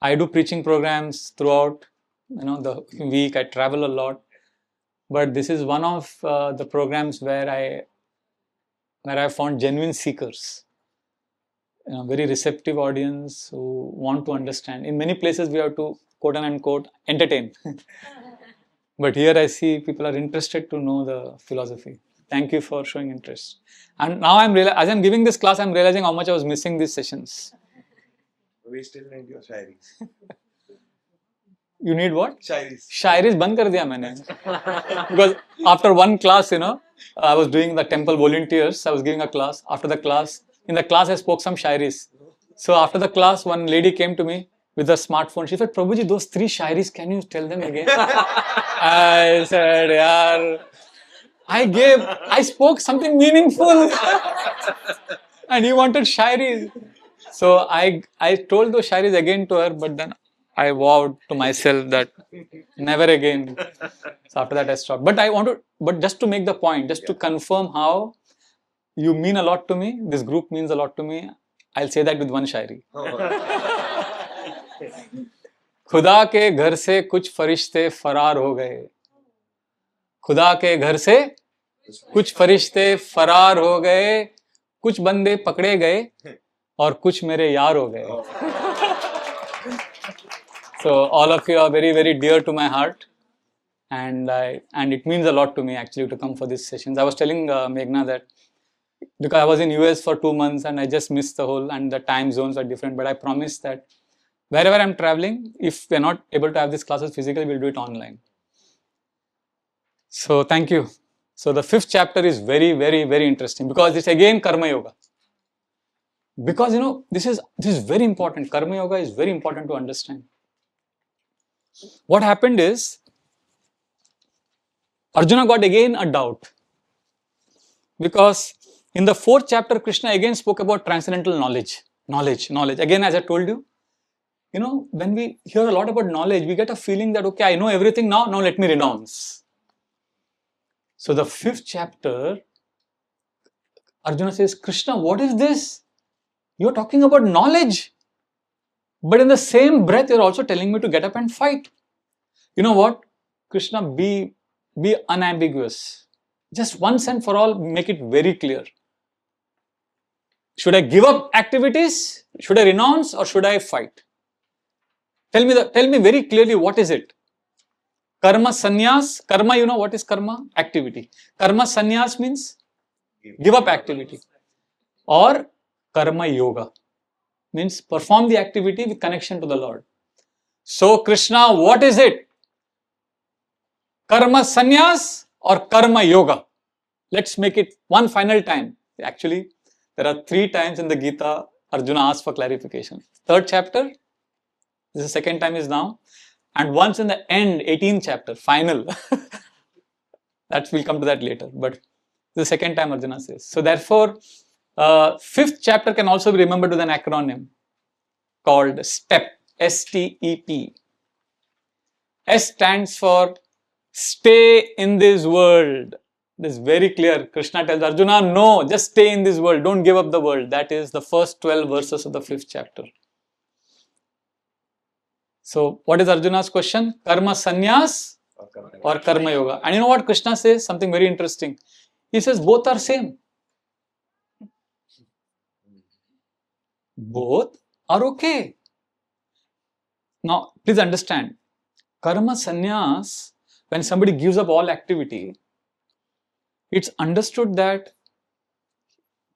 I do preaching programs throughout the week. I travel a lot, but this is one of the programs where I found genuine seekers, very receptive audience who want to understand. In many places we have to quote unquote entertain. But here I see people are interested to know the philosophy. Thank you for showing interest. And now as I'm giving this class, I'm realizing how much I was missing these sessions. We still need your shairis. You need what? Shairis. Shairis band kar diya maine. Because after one class, I was doing the temple volunteers. I was giving a class. After the class, in the class I spoke some shairis. So after the class, one lady came to me with a smartphone. She said, Prabhuji, those 3 shairis, can you tell them again? I said, yaar, I spoke something meaningful. And he wanted shairis. So I told those shairis again to her, but then I vowed to myself that never again. So after that I stopped. But just to make the point, just to confirm how you mean a lot to me, this group means a lot to me, I'll say that with one shairi. खुदा के घर से कुछ फरिश्ते फरार हो गए. खुदा के घर से कुछ फरिश्ते फरार हो गए, कुछ बंदे पकड़े गए और कुछ मेरे यार हो गए. So all of you are very, very dear to my heart, and it means a lot to me actually to come for these sessions. I was telling Meghna that because I was in US for 2 months and I just missed the whole, and the time zones are different, but I promise that wherever I'm traveling, if we're not able to have these classes physically, we'll do it online. So thank you. So the 5th chapter is very, very, very interesting because it's again Karma Yoga. Because this is very important. Karma Yoga is very important to understand. What happened is, Arjuna got again a doubt. Because in the 4th chapter, Krishna again spoke about transcendental knowledge. Knowledge. Again, as I told you, when we hear a lot about knowledge, we get a feeling that, okay, I know everything now let me renounce. So the 5th chapter, Arjuna says, Krishna, what is this? You're talking about knowledge. But in the same breath, you're also telling me to get up and fight. You know what? Krishna, be unambiguous. Just once and for all, make it very clear. Should I give up activities? Should I renounce or should I fight? Tell me very clearly, what is it? Karma sannyas. Karma, what is karma? Activity. Karma sannyas means give up activity. Or karma yoga means perform the activity with connection to the Lord. So Krishna, what is it? Karma sannyas or karma yoga? Let's make it one final time. Actually, there are 3 times in the Gita Arjuna asks for clarification. 3rd chapter, this is the 2nd time is now, and once in the end, 18th chapter, final. We'll come to that later, but the 2nd time Arjuna says. So therefore, 5th chapter can also be remembered with an acronym called STEP, S-T-E-P. S stands for stay in this world. This is very clear. Krishna tells Arjuna, no, just stay in this world. Don't give up the world. That is the first 12 verses of the 5th chapter. So, what is Arjuna's question? Karma sannyas or karma yoga? And you know what Krishna says? Something very interesting. He says both are same. Both are okay. Now, please understand. Karma sannyas, when somebody gives up all activity, it's understood that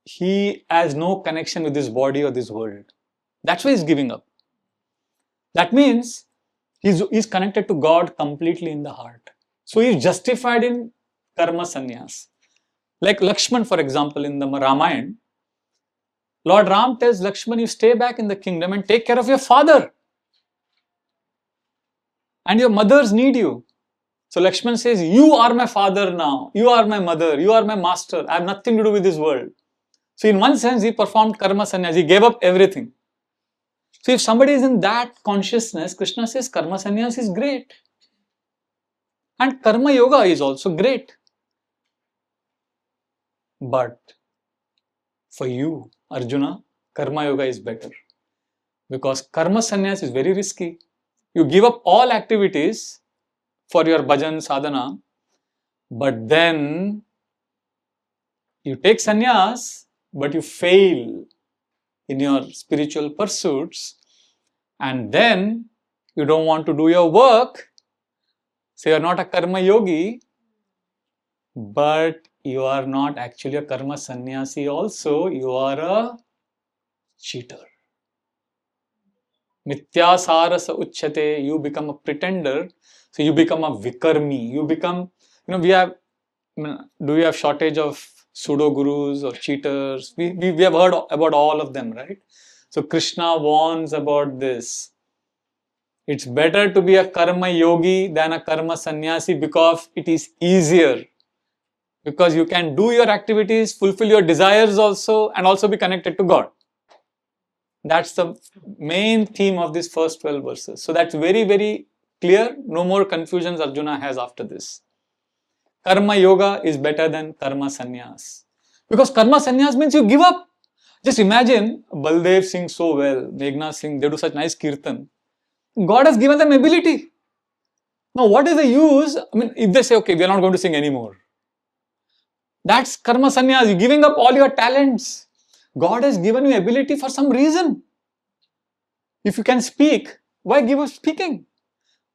he has no connection with this body or this world. That's why he's giving up. That means he's connected to God completely in the heart. So he's justified in karma sannyas. Like Lakshman, for example, in the Ramayana, Lord Ram tells Lakshman, you stay back in the kingdom and take care of your father. And your mothers need you. So Lakshman says, you are my father now. You are my mother. You are my master. I have nothing to do with this world. So in one sense, he performed karma sannyas. He gave up everything. So if somebody is in that consciousness, Krishna says karma sannyas is great. And karma yoga is also great. But for you, Arjuna, karma yoga is better. Because karma sannyas is very risky. You give up all activities for your bhajan sadhana, but then you take sannyas, but you fail in your spiritual pursuits, and then you don't want to do your work, so you are not a karma yogi, but you are not actually a karma sannyasi also, you are a cheater. Mityasarasa uchyate, you become a pretender, so you become a vikarmi, you become, do we have shortage of pseudo gurus or cheaters? We have heard about all of them, right? So Krishna warns about this. It's better to be a karma yogi than a karma sannyasi because it is easier. Because you can do your activities, fulfill your desires also, and also be connected to God. That's the main theme of these first 12 verses. So that's very, very clear. No more confusions Arjuna has after this. Karma yoga is better than karma sannyas. Because karma sannyas means you give up. Just imagine Baldev sings so well, Meghna Singh, they do such nice kirtan. God has given them ability. Now what is the use? If they say, okay, we are not going to sing anymore. That's karma sannyas, you're giving up all your talents. God has given you ability for some reason. If you can speak, why give up speaking?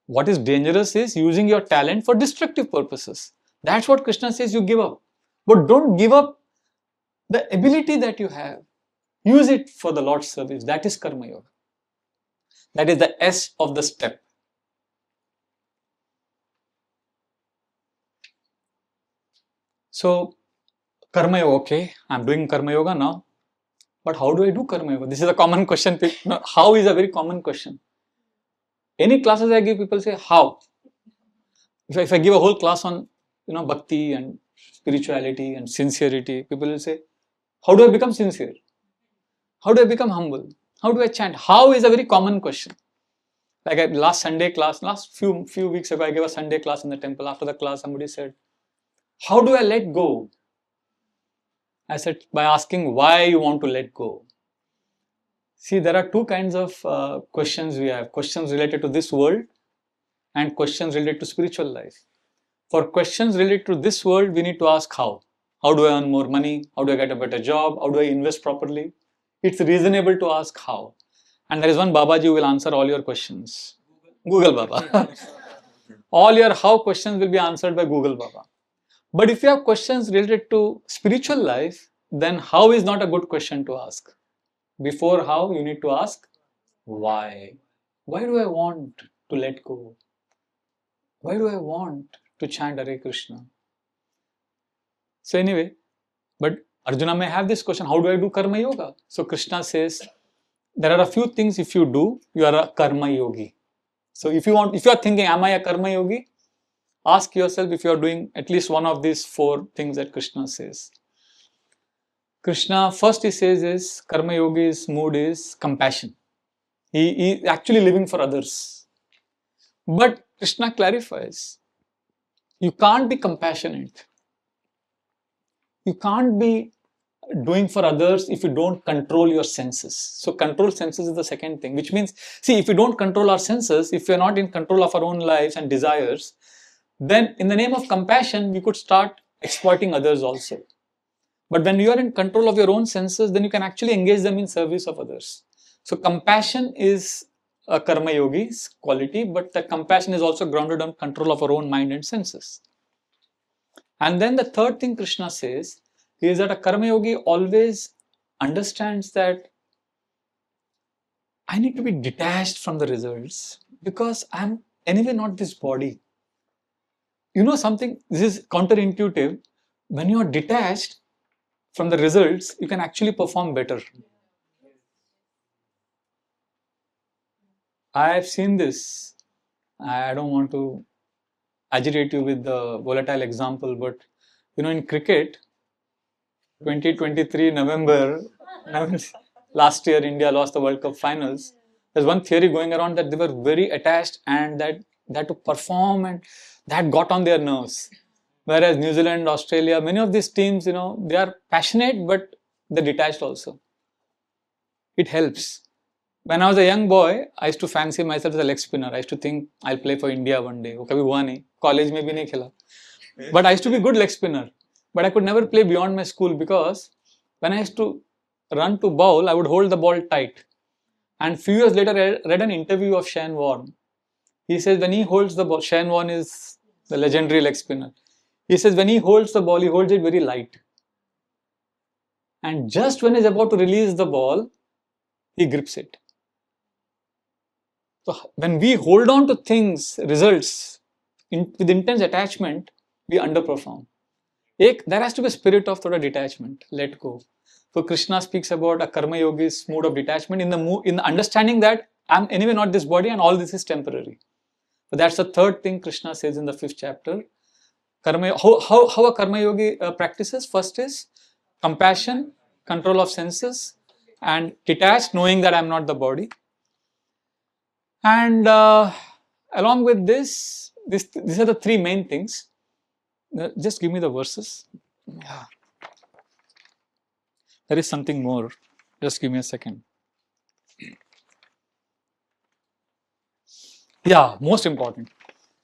What is dangerous is using your talent for destructive purposes. That's what Krishna says you give up. But don't give up the ability that you have. Use it for the Lord's service. That is karma yoga. That is the S of the step. So, karma yoga, okay, I'm doing karma yoga now. But how do I do karma yoga? This is a common question. How is a very common question. Any classes I give, people say, how? If I give a whole class on, bhakti and spirituality and sincerity, people will say, how do I become sincere? How do I become humble? How do I chant? How is a very common question. Like last Sunday class, last few weeks ago, I gave a Sunday class in the temple. After the class, somebody said, how do I let go? I said, by asking why you want to let go. See, there are two kinds of questions we have. Questions related to this world and questions related to spiritual life. For questions related to this world, we need to ask how. How do I earn more money? How do I get a better job? How do I invest properly? It's reasonable to ask how. And there is one Babaji who will answer all your questions. Google Baba. All your how questions will be answered by Google Baba. But if you have questions related to spiritual life, then how is not a good question to ask. Before how, you need to ask why. Why do I want to let go? Why do I want to chant Hare Krishna? So anyway, but Arjuna may have this question, how do I do karma yoga? So Krishna says, there are a few things if you do, you are a karma yogi. So if you are thinking, am I a karma yogi? Ask yourself if you are doing at least one of these 4 things that Krishna says. Krishna, first he says is, karma yogi's mood is compassion. He is actually living for others. But Krishna clarifies, you can't be compassionate. You can't be doing for others if you don't control your senses. So control senses is the second thing, which means, see, if you don't control our senses, if we are not in control of our own lives and desires, then in the name of compassion, we could start exploiting others also. But when you are in control of your own senses, then you can actually engage them in service of others. So compassion is a karma yogi's quality, but the compassion is also grounded on control of our own mind and senses. And then the third thing Krishna says is that a karma yogi always understands that I need to be detached from the results because I'm anyway not this body. You know something, this is counterintuitive. When you are detached from the results, you can actually perform better. I have seen this. I don't want to agitate you with the volatile example, but in cricket, 2023 November, last year India lost the World Cup finals. There's one theory going around that they were very attached and that they had to perform, and that got on their nerves. Whereas New Zealand, Australia, many of these teams, they are passionate, but they're detached also. It helps. When I was a young boy, I used to fancy myself as a leg spinner. I used to think I'll play for India one day. वो कभी हुआ नहीं. College में भी नहीं खेला. But I used to be good leg spinner. But I could never play beyond my school because when I used to run to bowl, I would hold the ball tight. And few years later, I read an interview of Shane Warne. He says when he holds the ball, Shane Warne is the legendary leg spinner. He says when he holds the ball, he holds it very light. And just when he's about to release the ball, he grips it. So when we hold on to things, results, with intense attachment, we underperform. There has to be a spirit of thoda detachment, let go. So Krishna speaks about a karma yogi's mood of detachment in the understanding that I'm anyway not this body and all this is temporary. But that's the third thing Krishna says in the 5th chapter. How a karma yogi practices? First is compassion, control of senses, and detached, knowing that I'm not the body. And along with this, these are the three main things. Just give me the verses. Yeah. There is something more. Just give me a second. Yeah, most important.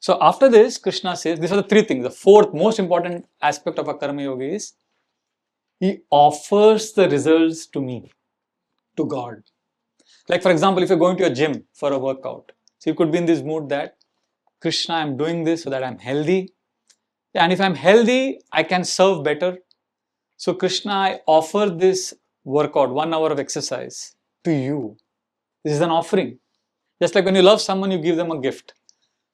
So after this, Krishna says, these are the three things. The fourth most important aspect of a karma yogi is, he offers the results to me, to God. Like for example, if you're going to a gym for a workout, so you could be in this mood that, Krishna, I'm doing this so that I'm healthy. And if I'm healthy, I can serve better. So Krishna, I offer this workout, 1 hour of exercise to you. This is an offering. Just like when you love someone, you give them a gift.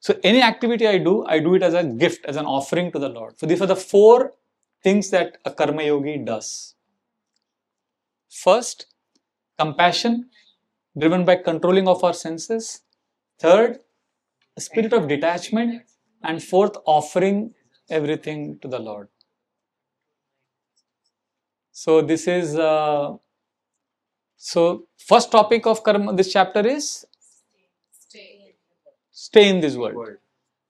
So any activity I do it as a gift, as an offering to the Lord. So these are the 4 things that a karma yogi does. First, compassion, driven by controlling of our senses. Third, a spirit of detachment. And fourth, offering everything to the Lord. So this is, so first topic of karma, this chapter is stay in this world.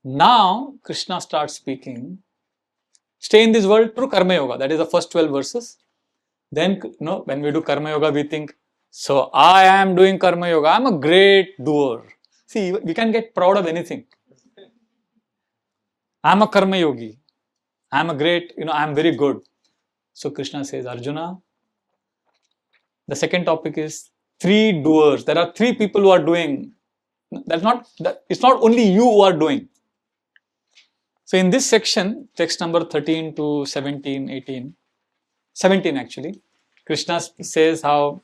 Now Krishna starts speaking, stay in this world through karma yoga. That is the first 12 verses. Then, when we do karma yoga, we think, so I am doing karma yoga. I'm a great doer. See, we can get proud of anything. I'm a karma yogi. I'm a great, I'm very good. So Krishna says, Arjuna, the second topic is 3 doers. There are 3 people who are doing. It's not only you who are doing. So in this section, text number 13 to 17, 18, 17 actually, Krishna says how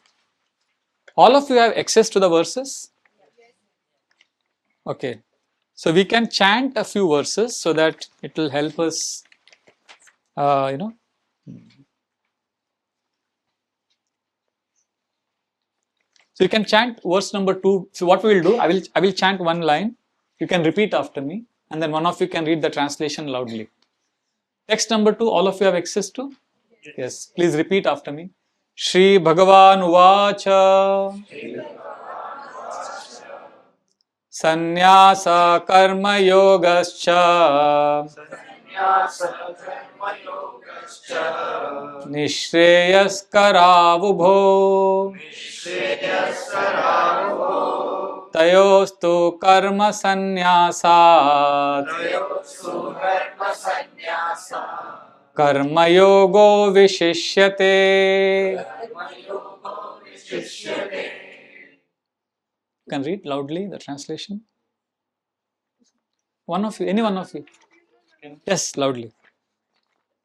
all of you have access to the verses. Okay. So we can chant a few verses so that it will help us, So you can chant verse number 2. So what we will do, I will chant one line. You can repeat after me, and then one of you can read the translation loudly. Text number 2, all of you have access to? Yes. Please repeat after me. Shri Bhagavan Uvacha Sannyasa Karma Yogascha Nishreyaskaravubho Tayostu Karma Sannyasat Karma Yogo Vishishyate. can read loudly the translation. One of you, any one of you. Yes, loudly.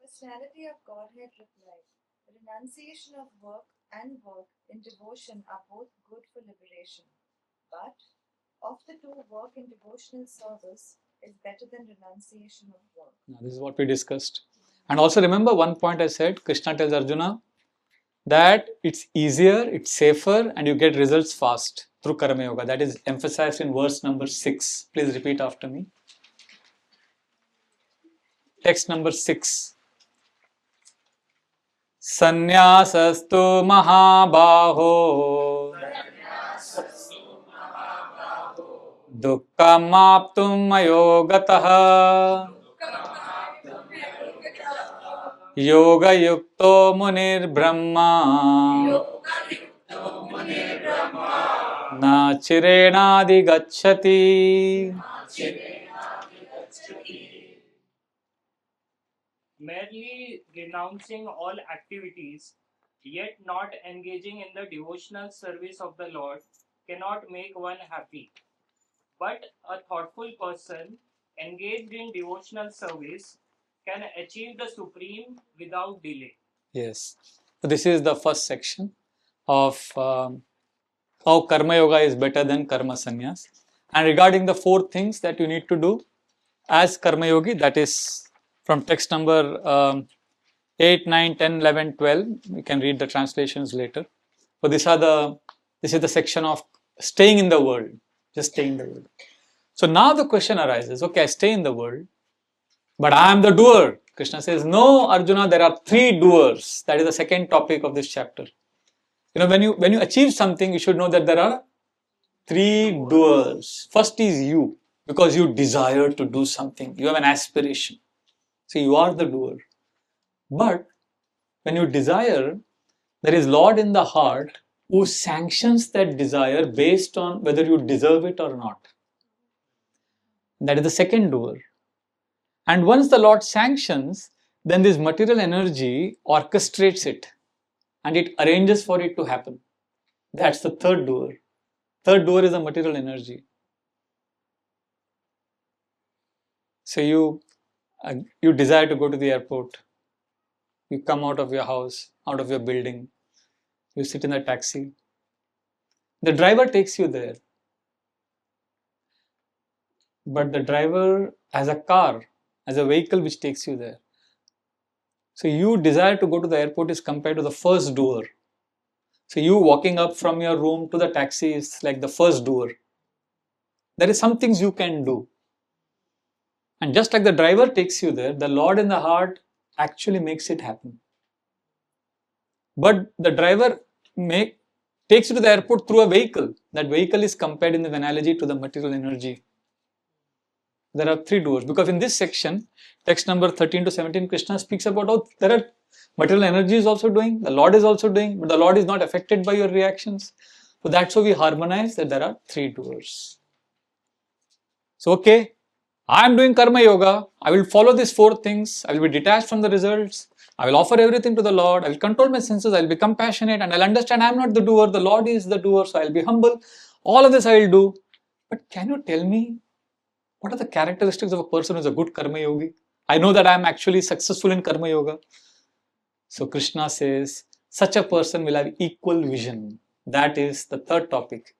The personality of Godhead replied, renunciation of work and work in devotion are both good for liberation. But of the two, work in devotional service is better than renunciation of work. Now, this is what we discussed. And also remember one point I said, Krishna tells Arjuna that it's easier, it's safer, and you get results fast through Karma Yoga. That is emphasized in verse number 6. Please repeat after me. Text number 6. Sannyaasastu mahabaho dukkhamaptum mayogatah yoga yukto munir brahma na chirenadi gacchati. Merely renouncing all activities, yet not engaging in the devotional service of the Lord, cannot make one happy. But a thoughtful person engaged in devotional service can achieve the supreme without delay. Yes. So this is the first section of how Karma Yoga is better than Karma Sannyas. And regarding the 4 things that you need to do as Karma Yogi, that is from text number 8, 9, 10, 11, 12. You can read the translations later. So this is the section of staying in the world, just staying in the world. So now the question arises, okay, I stay in the world, but I am the doer. Krishna says, no, Arjuna, there are 3 doers. That is the second topic of this chapter. You know, when you achieve something, you should know that there are 3 doers. First is you, because you desire to do something. You have an aspiration. So you are the doer. But when you desire, there is Lord in the heart who sanctions that desire based on whether you deserve it or not. That is the second doer. And once the Lord sanctions, then this material energy orchestrates it and it arranges for it to happen. That's the third doer. Third doer is the material energy. So you desire to go to the airport. You come out of your house, out of your building. You sit in the taxi. The driver takes you there. But the driver has a car, has a vehicle which takes you there. So you desire to go to the airport is compared to the first doer. So you walking up from your room to the taxi is like the first doer. There is some things you can do. And just like the driver takes you there, the Lord in the heart actually makes it happen. But the driver takes you to the airport through a vehicle. That vehicle is compared in the analogy to the material energy. There are 3 doers, because in this section, text number 13 to 17, Krishna speaks about how there are material energy is also doing, the Lord is also doing, but the Lord is not affected by your reactions. So that's how we harmonize that there are 3 doers. So okay, I am doing Karma Yoga, I will follow these 4 things, I will be detached from the results, I will offer everything to the Lord, I will control my senses, I will be compassionate, and I will understand I am not the doer, the Lord is the doer, so I will be humble. All of this I will do. But can you tell me, what are the characteristics of a person who is a good Karma Yogi? I know that I am actually successful in Karma Yoga. So Krishna says, such a person will have equal vision. That is the third topic.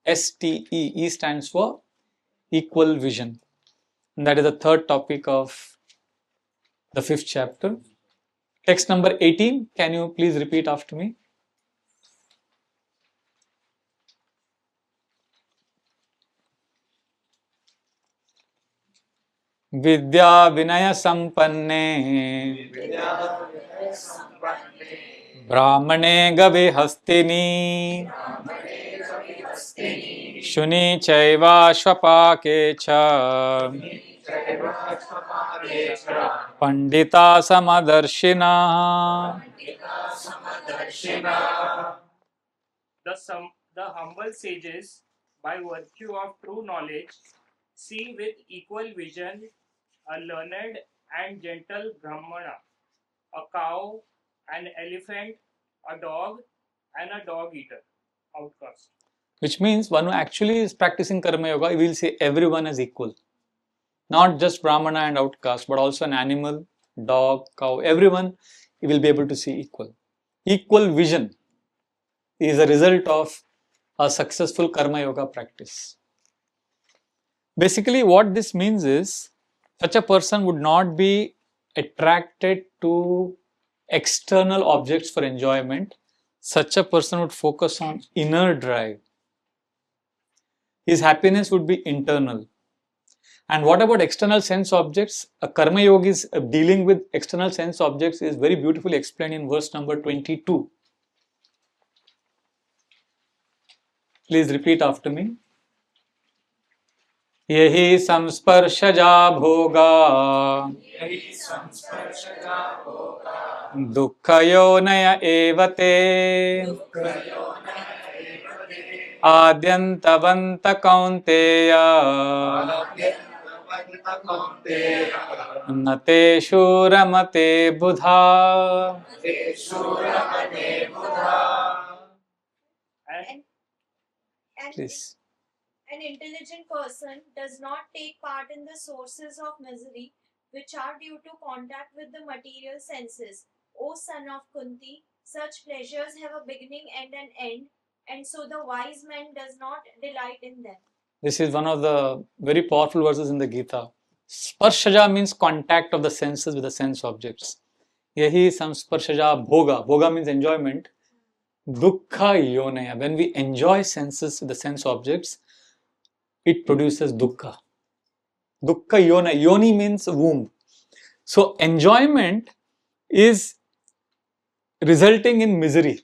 STE. E stands for equal vision. And that is the third topic of the 5th chapter. Text number 18. Can you please repeat after me? विद्या विनय संपन्ने ब्राह्मणे गवे हस्तिनी शुनि चैवाश्वपाके च Pandita समदर्शिना. The humble sages, by virtue of true knowledge, see with equal vision a learned and gentle Brahmana, a cow, an elephant, a dog, and a dog-eater, outcast. which means one who actually is practicing karma yoga, he will see everyone as equal. Not just Brahmana and outcast, but also an animal, dog, cow, everyone he will be able to see equal. Equal vision is a result of a successful karma yoga practice. Basically, what this means is such a person would not be attracted to external objects for enjoyment. Such a person would focus on inner drive. His happiness would be internal. And what about external sense objects? A karma yogi is dealing with external sense objects is very beautifully explained in verse number 22. Please repeat after me. Yahi samsparshja bhoga dukkhayo evate adyantavanta kaunteya nate shuramate buddha. And And Please. an intelligent person does not take part in the sources of misery which are due to contact with the material senses. O son of Kunti, such pleasures have a beginning and an end, and so the wise man does not delight in them. This is one of the very powerful verses in the Gita. Sparshja means contact of the senses with the sense objects. Yahi samsparshja bhoga. Bhoga means enjoyment. Dukkha yonaya. When we enjoy senses with the sense objects, it produces dukkha. Dukkha yona. Yoni means womb. So enjoyment is resulting in misery.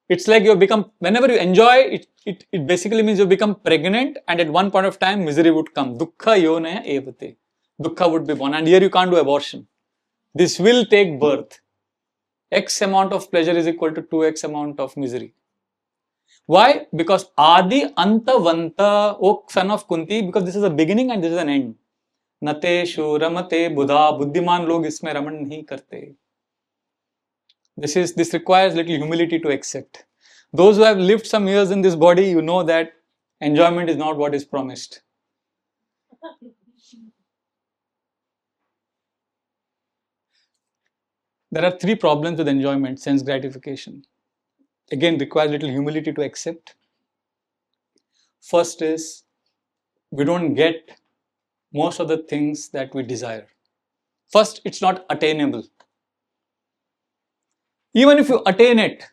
It's like you become, whenever you enjoy, it basically means you become pregnant, and at one point of time misery would come. Dukkha yonaya evate. Dukkha would be born, and here you can't do abortion. This will take birth. X amount of pleasure is equal to 2x amount of misery. Why? Because Adi Antavanta, O son of Kunti, because this is a beginning and this is an end. Nate Shuramate Buddha, Buddhiman log isme raman nahi karte. This requires little humility to accept. Those who have lived some years in this body, you know that enjoyment is not what is promised. There are three problems with enjoyment, sense gratification. Again, requires little humility to accept. First is, we don't get most of the things that we desire. First, it's not attainable. Even if you attain it,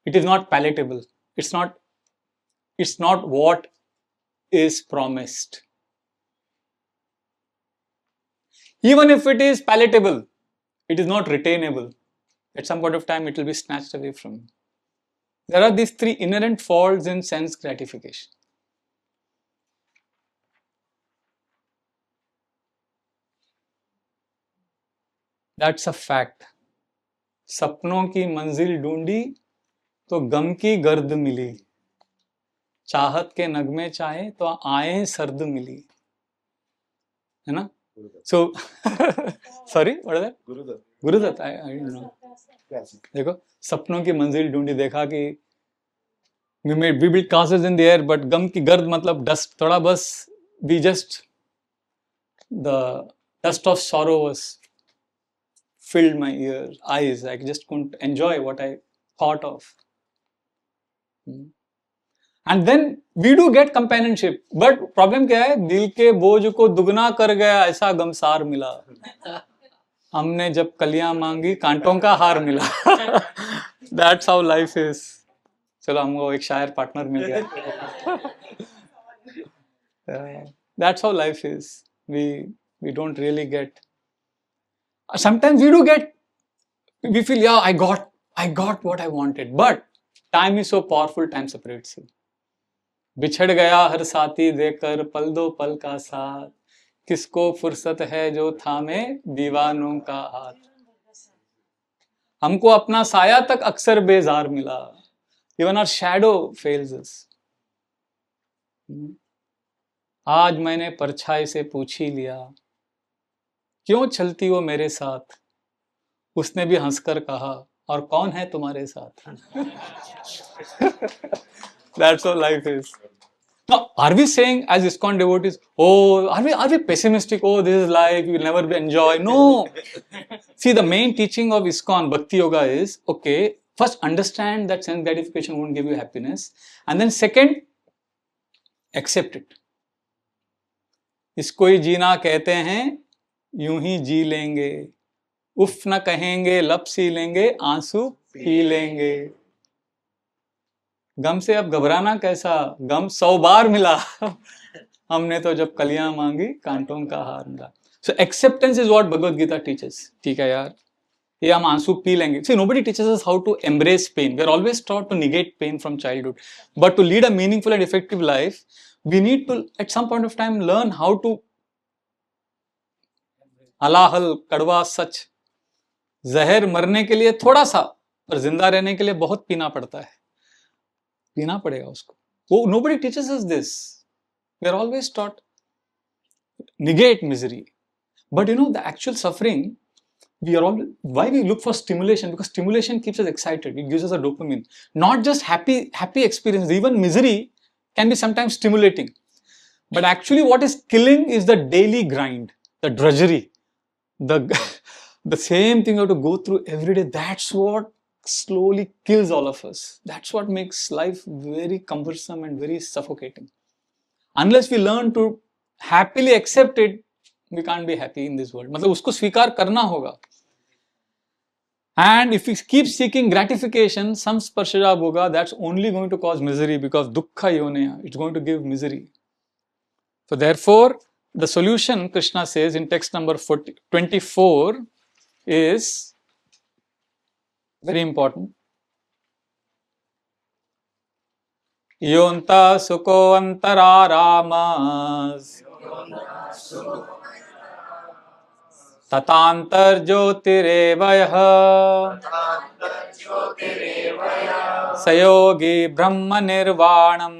it is not palatable. It's not what is promised. Even if it is palatable, it is not retainable. At some point of time, it will be snatched away from you. There are these three inherent faults in sense gratification. That's a fact. सपनों की मंजिल ढूंढी तो गम की गर्द मिली, चाहत के नगमे चाहे तो आए सर्द मिली, है ना? So, sorry, what is that? Gurudat, I don't know. देखो, सपनों की मंजिल ढूंढी, देखा कि we built castles in the air, but गम की गर्द मतलब dust, थोड़ा बस, the dust of sorrow was filled my ears, eyes. I just couldn't enjoy what I thought of. And then we do get companionship, but problem क्या है? दिल के बोझ को दुगना कर गया ऐसा गमसार मिला, हमने जब कलियां मांगी कांटों का हार मिला. That's how life is. चलो हमको एक शायर पार्टनर मिल गया. That's how life is. We don't really get. Sometimes we do get. We feel, yeah, I got what I wanted, but time is so powerful. Time separates you. बिछड़ गया हर साथी देकर पल दो पल का साथ, किसको फुर्सत है जो थामे दीवानों का हाथ. हमको अपना साया तक अक्सर बेजार मिला. Even our shadow fails us. आज मैंने परछाई से पूछ ही लिया, क्यों चलती हो मेरे साथ? उसने भी हंसकर कहा, और कौन है तुम्हारे साथ? That's how life is. Now, are we saying as ISKCON devotees, oh, are we pessimistic? Oh, this is life, you will never enjoy. No. See, the main teaching of ISKCON Bhakti Yoga is, okay, first understand that sense gratification won't give you happiness. And then second, accept it. इसको ही जीना कहते हैं, यूं ही जी लेंगे. उफ न कहेंगे, लब सी लेंगे, आंसू पी लेंगे. गम से अब घबराना कैसा, गम 100 बार मिला. हमने तो जब कलियां मांगी कांटों का हार मिला. So acceptance is what Bhagavad Gita teaches. ठीक है यार, ये हम आंसू पी लेंगे. See, nobody teaches us how to embrace pain. We are always taught to negate pain from childhood. But to lead a meaningful and effective life, we need to at some point of time learn how to हलाहल कड़वा सच. जहर मरने के लिए थोड़ा सा, पर जिंदा रहने के लिए बहुत पीना पड़ता है. पीना पड़ेगा उसको. वो nobody teaches us this. We are always taught negate misery. But you know, the actual suffering, why we look for stimulation? Because stimulation keeps us excited. It gives us a dopamine. Not just happy experiences. Even misery can be sometimes stimulating. But actually what is killing is the daily grind, the drudgery, the same thing you have to go through every day. That's what slowly kills all of us. That's what makes life very cumbersome and very suffocating. Unless we learn to happily accept it, we can't be happy in this world. मतलब उसको स्वीकार करना होगा. And if we keep seeking gratification, some sparsha bhoga, that's only going to cause misery, because dukkha yoneya, it's going to give misery. So therefore, the solution, Krishna says in text number 24, is very important. Yonta sukho antaramas tatantar jyotirevayah sayogi brahma nirvanam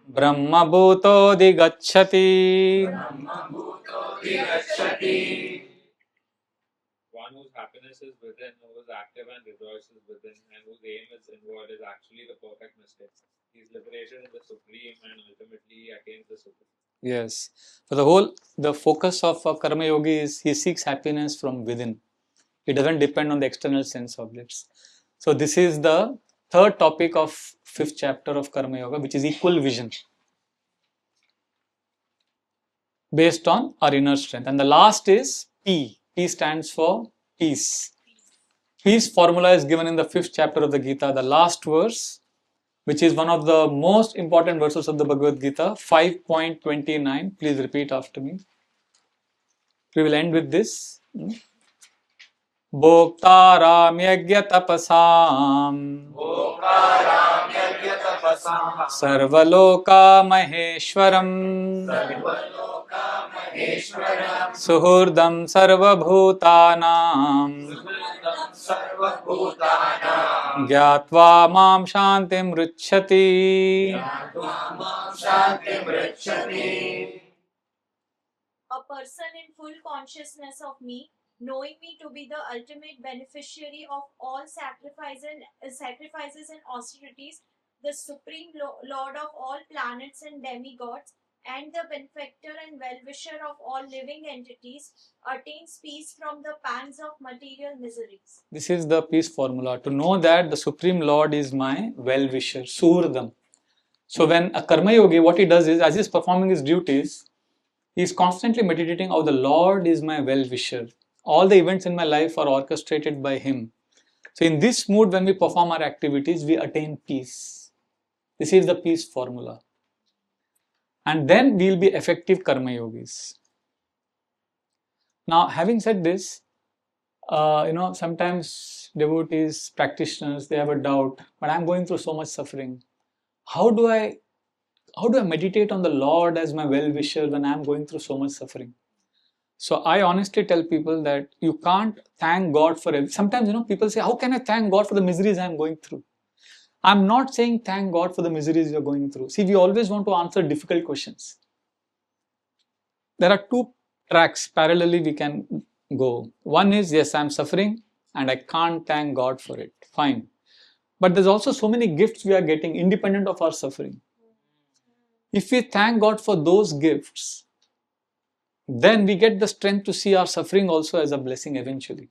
brahma bhuto digacchati. One whose happiness is within, who is active and rejoices within, and whose aim is inward, is actually the perfect mystic. He is liberated in the Supreme, and ultimately he attains the Supreme. Yes. So the focus of a karma yogi is he seeks happiness from within. It doesn't depend on the external sense objects. So this is the third topic of 5th chapter of Karma Yoga, which is equal vision, based on our inner strength. And the last is P. P stands for peace. Peace formula is given in the 5th chapter of the Gita, the last verse, which is one of the most important verses of the Bhagavad Gita, 5.29. Please repeat after me. We will end with this. Bhoktaram yajna tapasam sarvaloka maheshwaram suhurdam sarvabhutanam gyatva mam shantim ruchyati. A person in full consciousness of me, knowing me to be the ultimate beneficiary of all sacrifices and austerities, the supreme lord of all planets and demigods, and the benefactor and well-wisher of all living entities, attains peace from the pangs of material miseries. This is the peace formula, to know that the Supreme Lord is my well-wisher, Suhurdam. So when a Karma Yogi, what he does is, as he is performing his duties, he is constantly meditating, oh, the Lord is my well-wisher. All the events in my life are orchestrated by him. So in this mood, when we perform our activities, we attain peace. This is the peace formula. And then we will be effective Karma Yogis. Now, having said this, sometimes devotees, practitioners, they have a doubt, but I am going through so much suffering. How do I meditate on the Lord as my well-wisher when I am going through so much suffering? So I honestly tell people that you can't thank God for everything. Sometimes, people say, how can I thank God for the miseries I am going through? I'm not saying thank God for the miseries you're going through. See, we always want to answer difficult questions. There are two tracks parallelly we can go. One is, yes, I'm suffering and I can't thank God for it. Fine. But there's also so many gifts we are getting independent of our suffering. If we thank God for those gifts, then we get the strength to see our suffering also as a blessing eventually.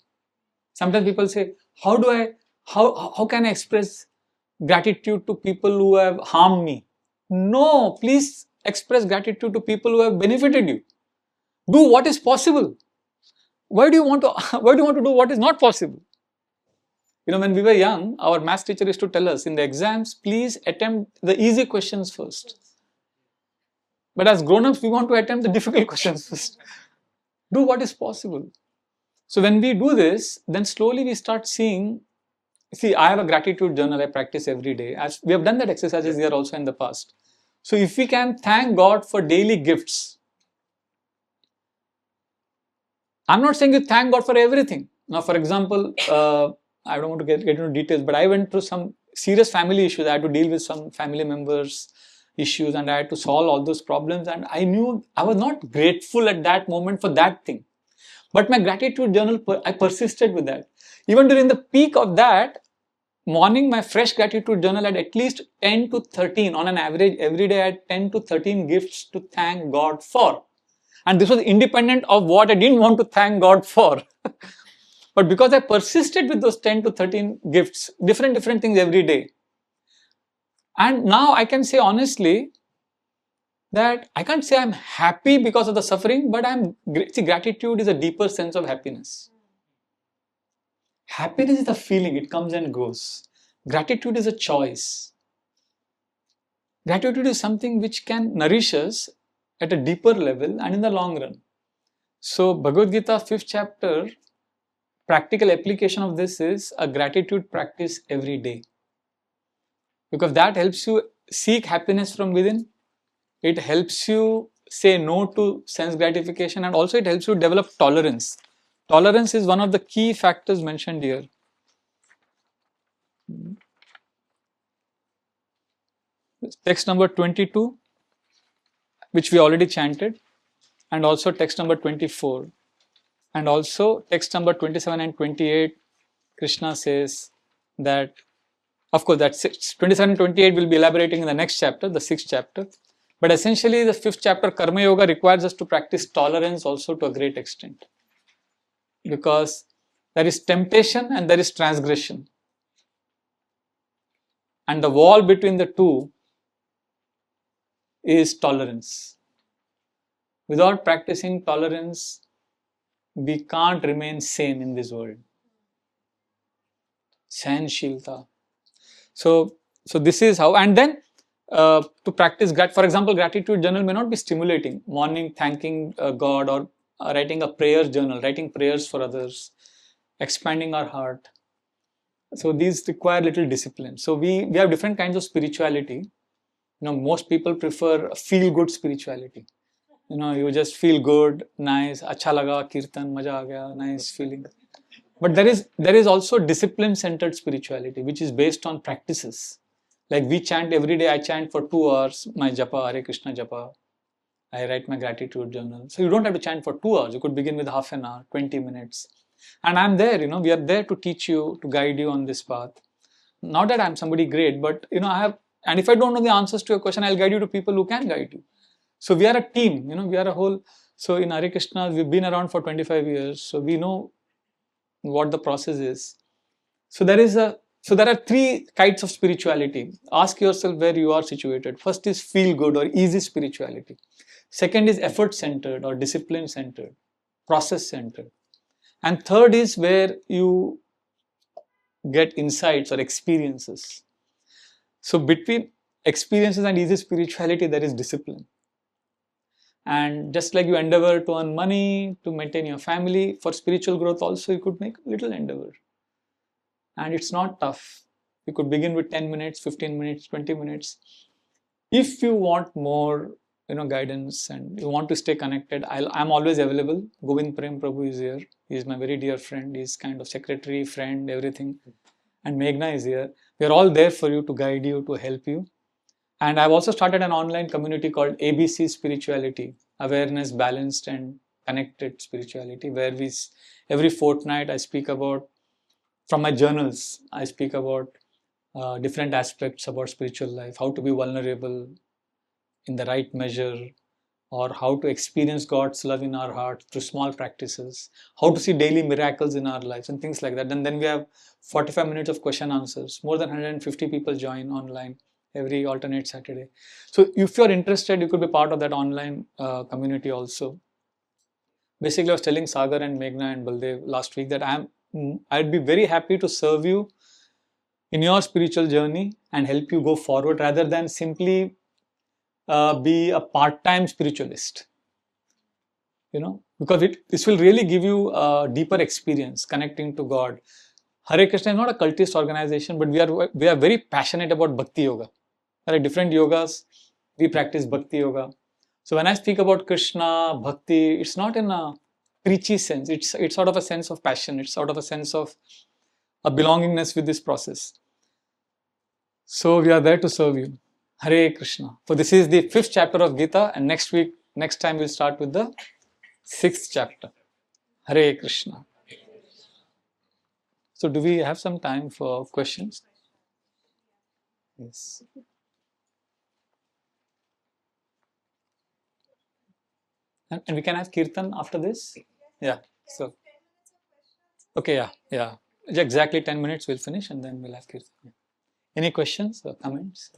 Sometimes people say, how can I express gratitude to people who have harmed me? No, please express gratitude to people who have benefited you. Do what is possible. Why do you want to do what is not possible? When we were young, our maths teacher used to tell us in the exams, please attempt the easy questions first. But as grown-ups, we want to attempt the difficult questions first. Do what is possible. So when we do this, then slowly we start seeing, see, I have a gratitude journal I practice every day. As we have done that exercises here also in the past. So if we can thank God for daily gifts, I'm not saying you thank God for everything. Now, for example, I don't want to get into details, but I went through some serious family issues. I had to deal with some family members' issues and I had to solve all those problems. And I knew I was not grateful at that moment for that thing. But my gratitude journal, I persisted with that. Even during the peak of that, morning, my fresh gratitude journal had at least 10 to 13. On an average, every day I had 10 to 13 gifts to thank God for. And this was independent of what I didn't want to thank God for. But because I persisted with those 10 to 13 gifts, different things every day. And now I can say honestly that I can't say I'm happy because of the suffering, but gratitude is a deeper sense of happiness. Happiness is a feeling, it comes and goes. Gratitude is a choice. Gratitude is something which can nourish us at a deeper level and in the long run. So Bhagavad Gita 5th chapter, practical application of this is a gratitude practice every day. Because that helps you seek happiness from within. It helps you say no to sense gratification and also it helps you develop tolerance. Tolerance is one of the key factors mentioned here. Text number 22, which we already chanted, and also text number 24. And also text number 27 and 28, Krishna says that, of course, that 27 and 28 will be elaborating in the next chapter, the 6th chapter. But essentially, the 5th chapter, Karma Yoga, requires us to practice tolerance also to a great extent. Because there is temptation and there is transgression. And the wall between the two is tolerance. Without practicing tolerance, we can't remain sane in this world. Sahanshilta. So this is how, and then to practice, for example, gratitude journal may not be stimulating. Morning thanking God or writing a prayer journal, writing prayers for others, expanding our heart. So these require little discipline. So we have different kinds of spirituality. Most people prefer feel-good spirituality. You just feel good, nice, acha laga, kirtan, maja aa gaya, nice feeling. But there is also discipline-centered spirituality, which is based on practices. Like we chant every day, I chant for 2 hours, my japa, Hare Krishna japa. I write my gratitude journal. So you don't have to chant for 2 hours. You could begin with half an hour, 20 minutes. And I'm there, we are there to teach you, to guide you on this path. Not that I'm somebody great, but I have, and if I don't know the answers to your question, I'll guide you to people who can guide you. So we are a team, we are a whole. So in Hare Krishna, we've been around for 25 years. So we know what the process is. So there are 3 kinds of spirituality. Ask yourself where you are situated. First is feel good or easy spirituality. Second is effort centered or discipline centered, process centered. And third is where you get insights or experiences. So between experiences and easy spirituality, there is discipline. And just like you endeavor to earn money, to maintain your family, for spiritual growth also you could make little endeavor. And it's not tough. You could begin with 10 minutes, 15 minutes, 20 minutes. If you want more, guidance and you want to stay connected, I'm always available. Govind Prem Prabhu is here. He is my very dear friend. He's kind of secretary, friend, everything. And Meghna is here. We are all there for you, to guide you, to help you. And I've also started an online community called ABC Spirituality, Awareness, Balanced and Connected Spirituality, where every fortnight I speak about, from my journals, I speak about different aspects about spiritual life, how to be vulnerable in the right measure, or how to experience God's love in our heart through small practices, how to see daily miracles in our lives and things like that. And then we have 45 minutes of question answers. More than 150 people join online every alternate Saturday. So if you're interested, you could be part of that online community also. Basically, I was telling Sagar and Meghna and Baldev last week that I'd be very happy to serve you in your spiritual journey and help you go forward rather than simply be a part-time spiritualist. Because this will really give you a deeper experience connecting to God. Hare Krishna is not a cultist organization, but we are very passionate about Bhakti Yoga. There are different yogas. We practice Bhakti Yoga. So when I speak about Krishna, Bhakti, it's not in a preachy sense. It's sort of a sense of passion. It's sort of a sense of a belongingness with this process. So we are there to serve you. Hare Krishna. So this is the 5th chapter of Gita, and next time we'll start with the 6th chapter. Hare Krishna. So do we have some time for questions? Yes. And we can have Kirtan after this? Yeah. So, okay, yeah. Exactly 10 minutes we'll finish and then we'll have Kirtan. Yeah. Any questions or comments?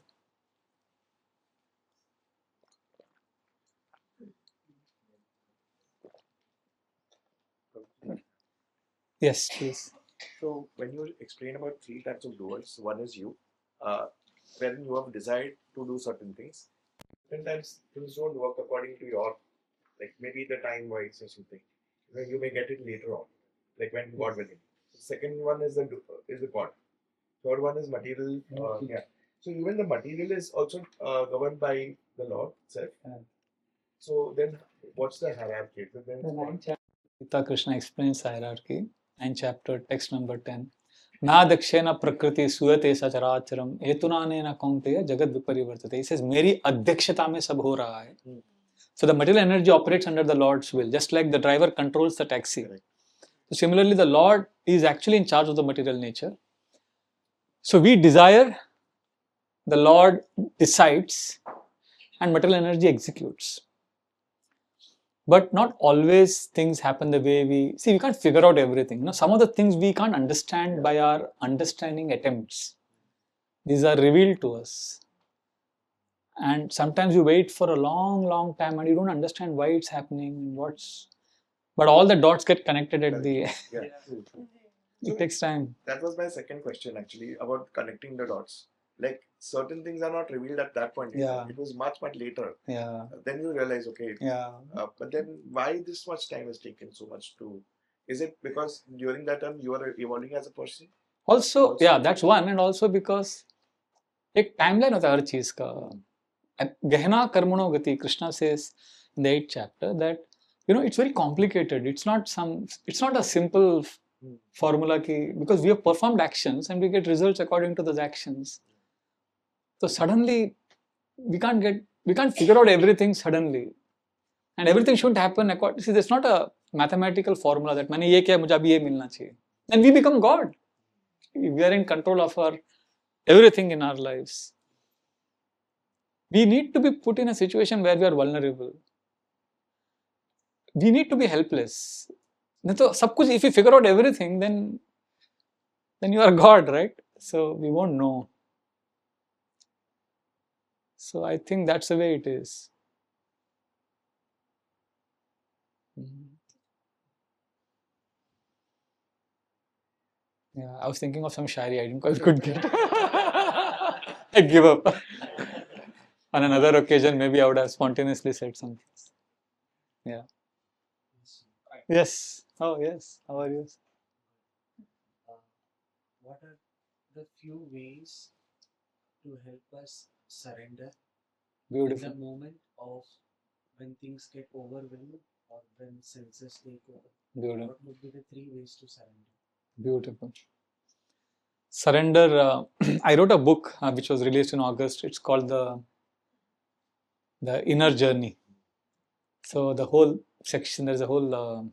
Yes, please. So when you explain about 3 types of doers, one is you, wherein you have decided to do certain things. Sometimes things don't work according to your, like maybe the time wise or something. You may get it later on, like when God willing. The second one is the God. Third one is material. Yeah. So even the material is also governed by the Lord itself. So then, what's the hierarchy? So then, Gita Krishna explains hierarchy. 9th chapter, text number 10. Na dakshena prakriti suyate sacharacharam etunanena kaunteya jagad viparivartate. He says, Meri adhyakshata mein sab ho raha hai. So the material energy operates under the Lord's will, just like the driver controls the taxi. So similarly, the Lord is actually in charge of the material nature. So we desire, the Lord decides, and material energy executes. But not always things happen the way we can't figure out everything. Some of the things we can't understand by our understanding attempts. These are revealed to us. And sometimes you wait for a long time and you don't understand why it's happening, but all the dots get connected at the end. yeah. It takes time. That was my second question actually about connecting the dots. Like certain things are not revealed at that point. Yeah. It was much later. Yeah. Then you realize, okay. Yeah. But then why this much time has taken so much to? Is it because during that time you are evolving as a person? Also, yeah, that's one, and also because एक timeline होता है हर चीज का. गहना कर्मणो गति. Krishna says in the 8th chapter that it's very complicated. It's not a simple formula because we have performed actions and we get results according to those actions. So suddenly we can't figure out everything suddenly, and everything shouldn't happen according. See, there's not a mathematical formula that मैंने ये किया मुझे अभी ये मिलना चाहिए. Then we become God. We are in control of everything in our lives. We need to be put in a situation where we are vulnerable. We need to be helpless. So, if you figure out everything, then you are God, right? So we won't know. So I think that's the way it is. Yeah, I was thinking of some shairi. I didn't quite could get. I give up. On another occasion, maybe I would have spontaneously said something. Yeah. Yes. Oh, yes. How are you? What are the few ways to help us surrender Beautiful. in the moment of when things get overwhelmed or when senses take over? Beautiful. What would be the 3 ways to surrender? Beautiful. Surrender. I wrote a book which was released in August. It's called the Inner Journey. So the whole section, there's a whole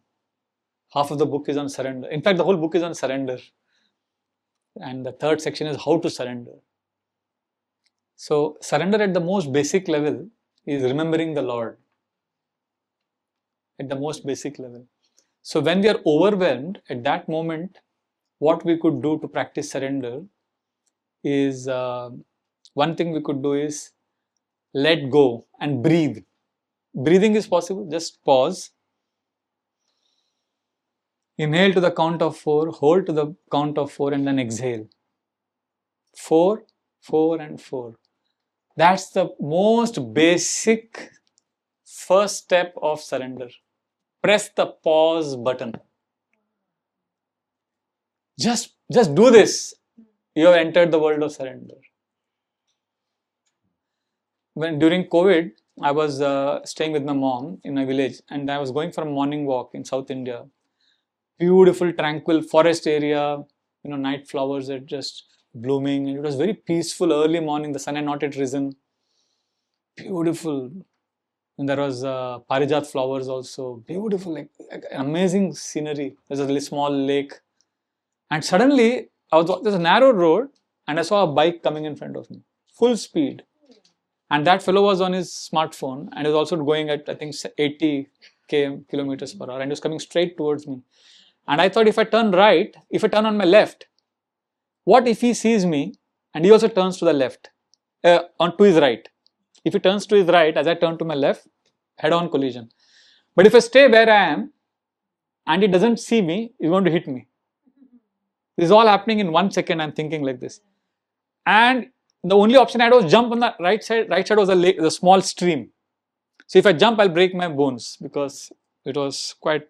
half of the book is on surrender. In fact, the whole book is on surrender. And the third section is how to surrender. So surrender at the most basic level is remembering the Lord. At the most basic level. So when we are overwhelmed, at that moment, what we could do to practice surrender is, one thing we could do is let go and breathe. Breathing is possible, just pause. Inhale to the count of 4, hold to the count of 4 and then exhale. 4, 4 and 4. That's the most basic first step of surrender. Press the pause button. Just do this. You have entered the world of surrender. When during COVID, I was staying with my mom in my village, and I was going for a morning walk in South India. Beautiful, tranquil forest area. Night flowers are just blooming, and it was very peaceful. Early morning, the sun had not yet risen. Beautiful. And there was parijat flowers also. Beautiful, like amazing scenery. There's a small lake. And suddenly, there's a narrow road, and I saw a bike coming in front of me. Full speed. And that fellow was on his smartphone, and he was also going at, I think, 80 kilometers per hour, and he was coming straight towards me. And I thought, if I turn right, if I turn on my left, what if he sees me and he also turns to the left, to his right? If he turns to his right, as I turn to my left, head-on collision. But if I stay where I am and he doesn't see me, he's going to hit me. This is all happening in 1 second. I'm thinking like this. And the only option I had was jump on the right side. Right side was a lake, the small stream. So if I jump, I'll break my bones because it was quite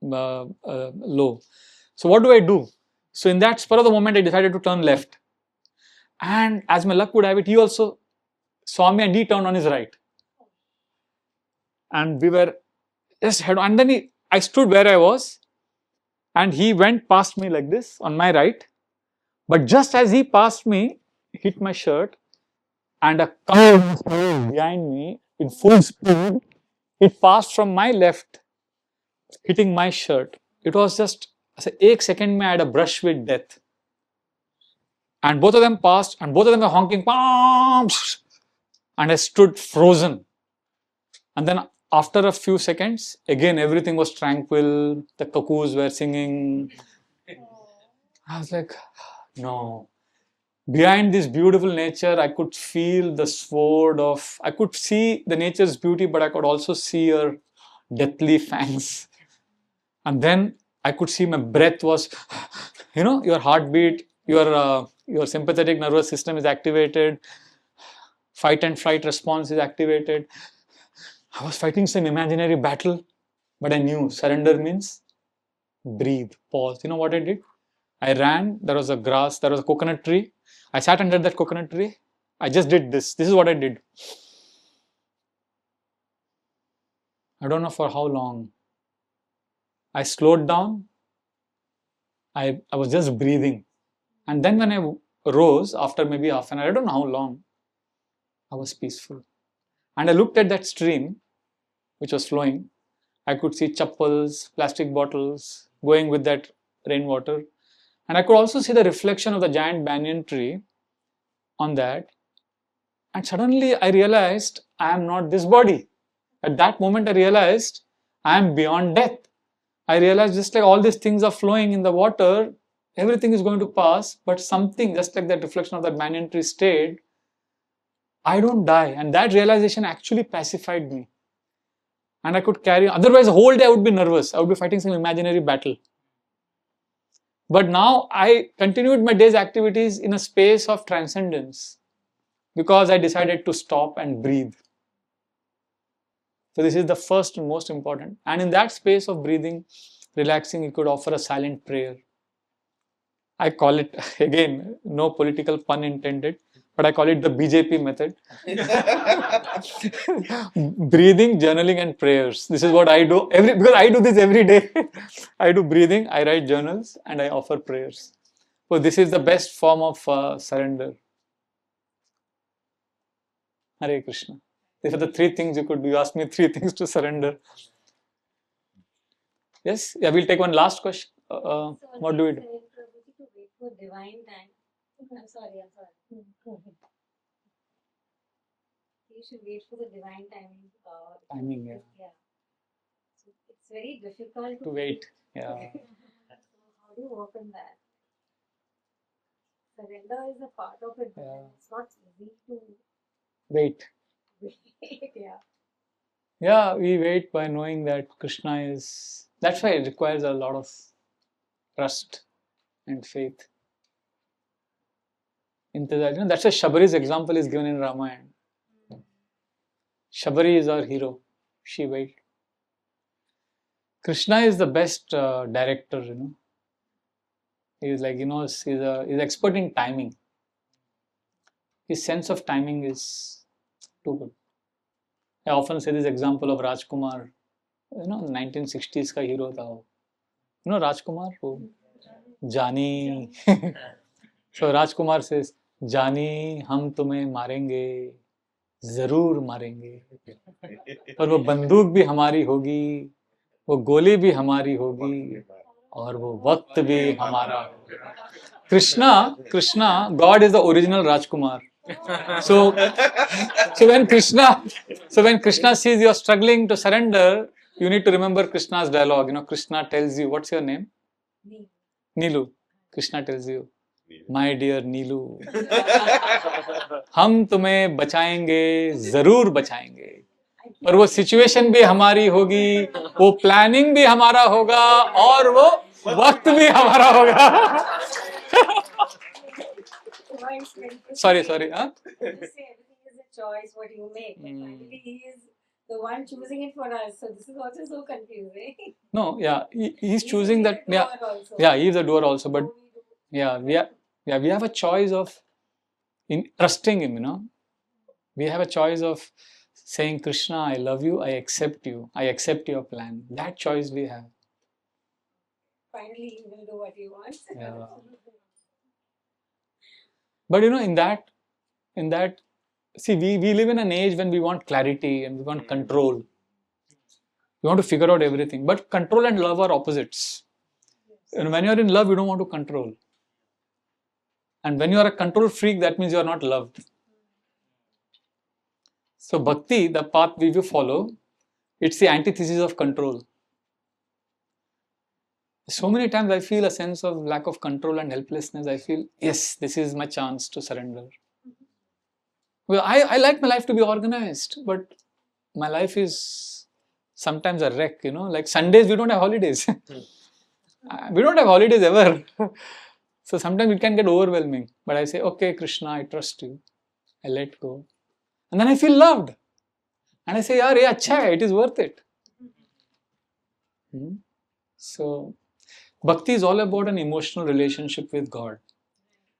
low. So what do I do? So in that spur of the moment, I decided to turn left. And as my luck would have it, he also saw me and he turned on his right. And we were just head on. And then I stood where I was, and he went past me like this on my right. But just as he passed me, hit my shirt, and a car was behind me in full speed. It passed from my left, hitting my shirt. It was just 1 second I had a brush with death. And both of them passed, and both of them were honking, and I stood frozen. And then after a few seconds, again everything was tranquil, the cuckoos were singing. I was like, no. Behind this beautiful nature, I could feel the sword I could see the nature's beauty, but I could also see her deathly fangs. And then I could see my breath was, your heartbeat, your sympathetic nervous system is activated, fight and flight response is activated. I was fighting some imaginary battle, but I knew surrender means breathe, pause. You know what I did? I ran, there was a coconut tree. I sat under that coconut tree. I just did this. This is what I did. I don't know for how long. I slowed down. I was just breathing. And then when I rose, after maybe half an hour, I don't know how long, I was peaceful. And I looked at that stream, which was flowing. I could see chappals, plastic bottles going with that rainwater. And I could also see the reflection of the giant banyan tree on that. And suddenly I realized I am not this body. At that moment I realized I am beyond death. I realized just like all these things are flowing in the water, everything is going to pass, but something, just like that reflection of that banyan tree stayed, I don't die. And that realization actually pacified me. And I could carry on. Otherwise, the whole day I would be nervous. I would be fighting some imaginary battle. But now I continued my day's activities in a space of transcendence because I decided to stop and breathe. So this is the first and most important. And in that space of breathing, relaxing, you could offer a silent prayer. I call it, again, no political pun intended, but I call it the BJP method. Breathing, journaling and prayers. This is what I do because I do this every day. I do breathing, I write journals and I offer prayers. So this is the best form of surrender. Hare Krishna. These are the 3 things you could do. You asked me 3 things to surrender. Yes? Yeah, we'll take one last question. What do we do? for divine time. I'm sorry. Go ahead. You should wait for the divine timing. Timing, yeah. So it's very difficult To wait. Yeah. So how do you work on that? Surrender is a part of it, but Yeah. it's not easy to Wait. wait. Yeah. Yeah, we wait by knowing that Krishna is. That's why it requires a lot of trust and faith. Into that, that's why Shabari's example is given in Ramayana. Shabari is our hero. She wait. Krishna is the best director. He's like he's expert in timing. His sense of timing is too good. I often say this example of Rajkumar. 1960s का hero था वो. Rajkumar वो जानी. So Rajkumar says, जानी हम तुम्हें मारेंगे, जरूर मारेंगे. और वो बंदूक भी हमारी होगी, वो गोली भी हमारी होगी, और वो वक्त भी हमारा होगा. Krishna, God is the original Rajkumar. So when Krishna sees you are struggling to surrender, you need to remember Krishna's dialogue. Krishna tells you, what's your name? Neelu. Krishna tells you, my dear Neelu, हम तुम्हें बचाएंगे, जरूर बचाएंगे. और वो situation भी हमारी होगी, वो प्लानिंग भी हमारा होगा, और वो वक्त भी हमारा होगा. Sorry, huh? You say everything is a choice what you make. But finally, he is the one choosing it for us. So this is also so confusing. No, yeah, he's choosing that. the Yeah, doer also. yeah, he's the doer also. But So we do. we have a choice of in trusting him. We have a choice of saying, Krishna, I love you, I accept your plan. That choice we have. Finally, he will do what he wants. Yeah. But in that, see, we live in an age when we want clarity and we want control. We want to figure out everything. But control and love are opposites. And when you're in love, you don't want to control. And when you are a control freak, that means you are not loved. So bhakti, the path we will follow, it's the antithesis of control. So many times I feel a sense of lack of control and helplessness. I feel, yes, this is my chance to surrender. Well, I like my life to be organized, but my life is sometimes a wreck, like Sundays we don't have holidays. We don't have holidays ever. So sometimes it can get overwhelming. But I say, okay, Krishna, I trust you. I let go. And then I feel loved. And I say, yaar, ye acha hai, it is worth it. So, bhakti is all about an emotional relationship with God.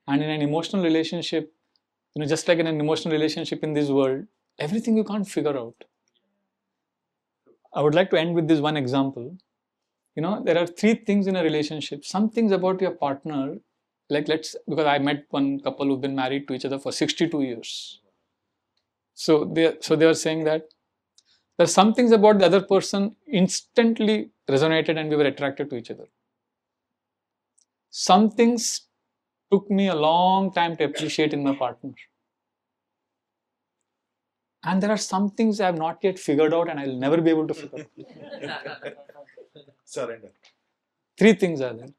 And in an emotional relationship, just like in an emotional relationship in this world, everything you can't figure out. I would like to end with this one example. There are 3 things in a relationship. Some things about your partner, because I met one couple who've been married to each other for 62 years. So they are saying that there are some things about the other person instantly resonated and we were attracted to each other. Some things took me a long time to appreciate in my partner. And there are some things I have not yet figured out and I'll never be able to figure out. Surrender. 3 things are there.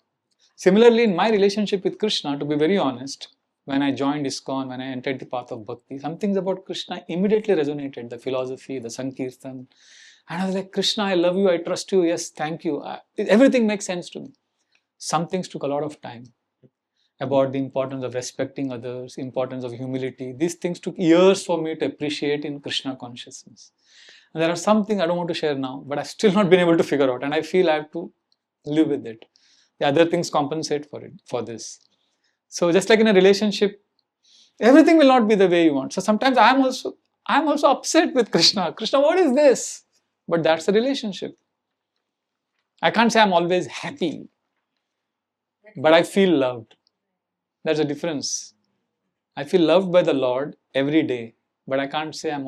Similarly, in my relationship with Krishna, to be very honest, when I joined ISKCON, when I entered the path of bhakti, some things about Krishna immediately resonated. The philosophy, the Sankirtan. And I was like, Krishna, I love you, I trust you, yes, thank you. Everything makes sense to me. Some things took a lot of time. About the importance of respecting others, importance of humility. These things took years for me to appreciate in Krishna consciousness. And there are some things I don't want to share now, but I've still not been able to figure out. And I feel I have to live with it. The other things compensate for this. So just like in a relationship, everything will not be the way you want. So sometimes I'm also upset with Krishna. Krishna, what is this? But that's a relationship. I can't say I'm always happy, but I feel loved. There's a difference. I feel loved by the Lord every day, but I can't say I'm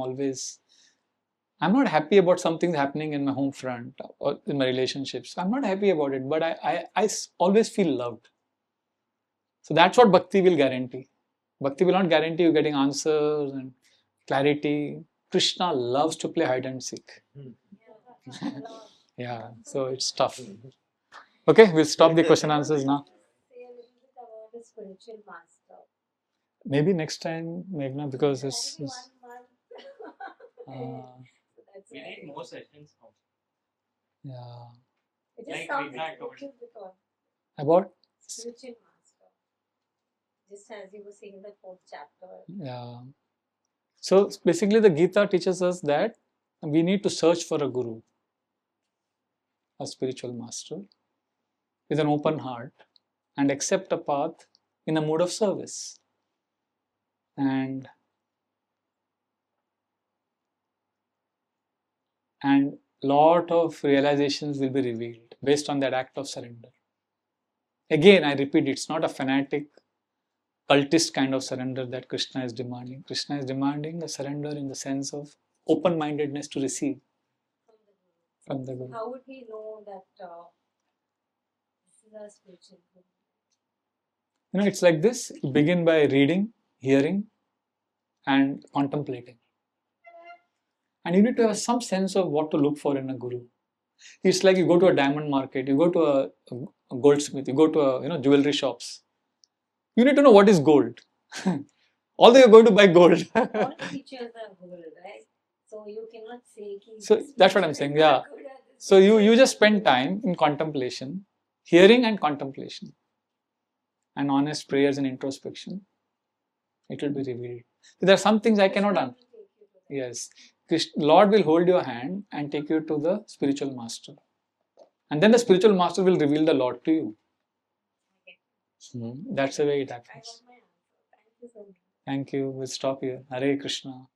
not happy about something happening in my home front or in my relationships. I'm not happy about it, but I always feel loved. So that's what bhakti will guarantee. Bhakti will not guarantee you getting answers and clarity. Krishna loves to play hide and seek. Yeah, so it's tough. Okay, we'll stop the question answers now. Say a little bit about the spiritual master. Maybe next time, Meghna, because It's this only 1 month. So that's We why. need more sessions now. yeah. It like just sounds Rita told. little bit on About spiritual master. Just as you were saying in the 4th chapter. yeah. So basically, the Gita teaches us that we need to search for a guru, a spiritual master, with an open heart, and accept a path in a mood of service. And lot of realizations will be revealed based on that act of surrender. Again, I repeat, it's not a fanatic, cultist kind of surrender that Krishna is demanding. Krishna is demanding a surrender in the sense of open-mindedness to receive from the Guru. How would we know that this is a spiritual guru? You know, it's like this. You begin by reading, hearing, and contemplating. And you need to have some sense of what to look for in a guru. It's like you go to a diamond market, you go to a goldsmith, you go to a jewelry shops. You need to know what is gold. Although you're going to buy gold. All teachers are gold, right? So you cannot say. So that's what I'm saying, yeah. So you just spend time in contemplation, hearing and contemplation, and honest prayers and introspection. It will be revealed. There are some things I cannot answer. Yes. Lord will hold your hand and take you to the spiritual master. And then the spiritual master will reveal the Lord to you. That's the way it I happens. got my answer. Thank you so much. Thank you. We'll stop here. Hare Krishna.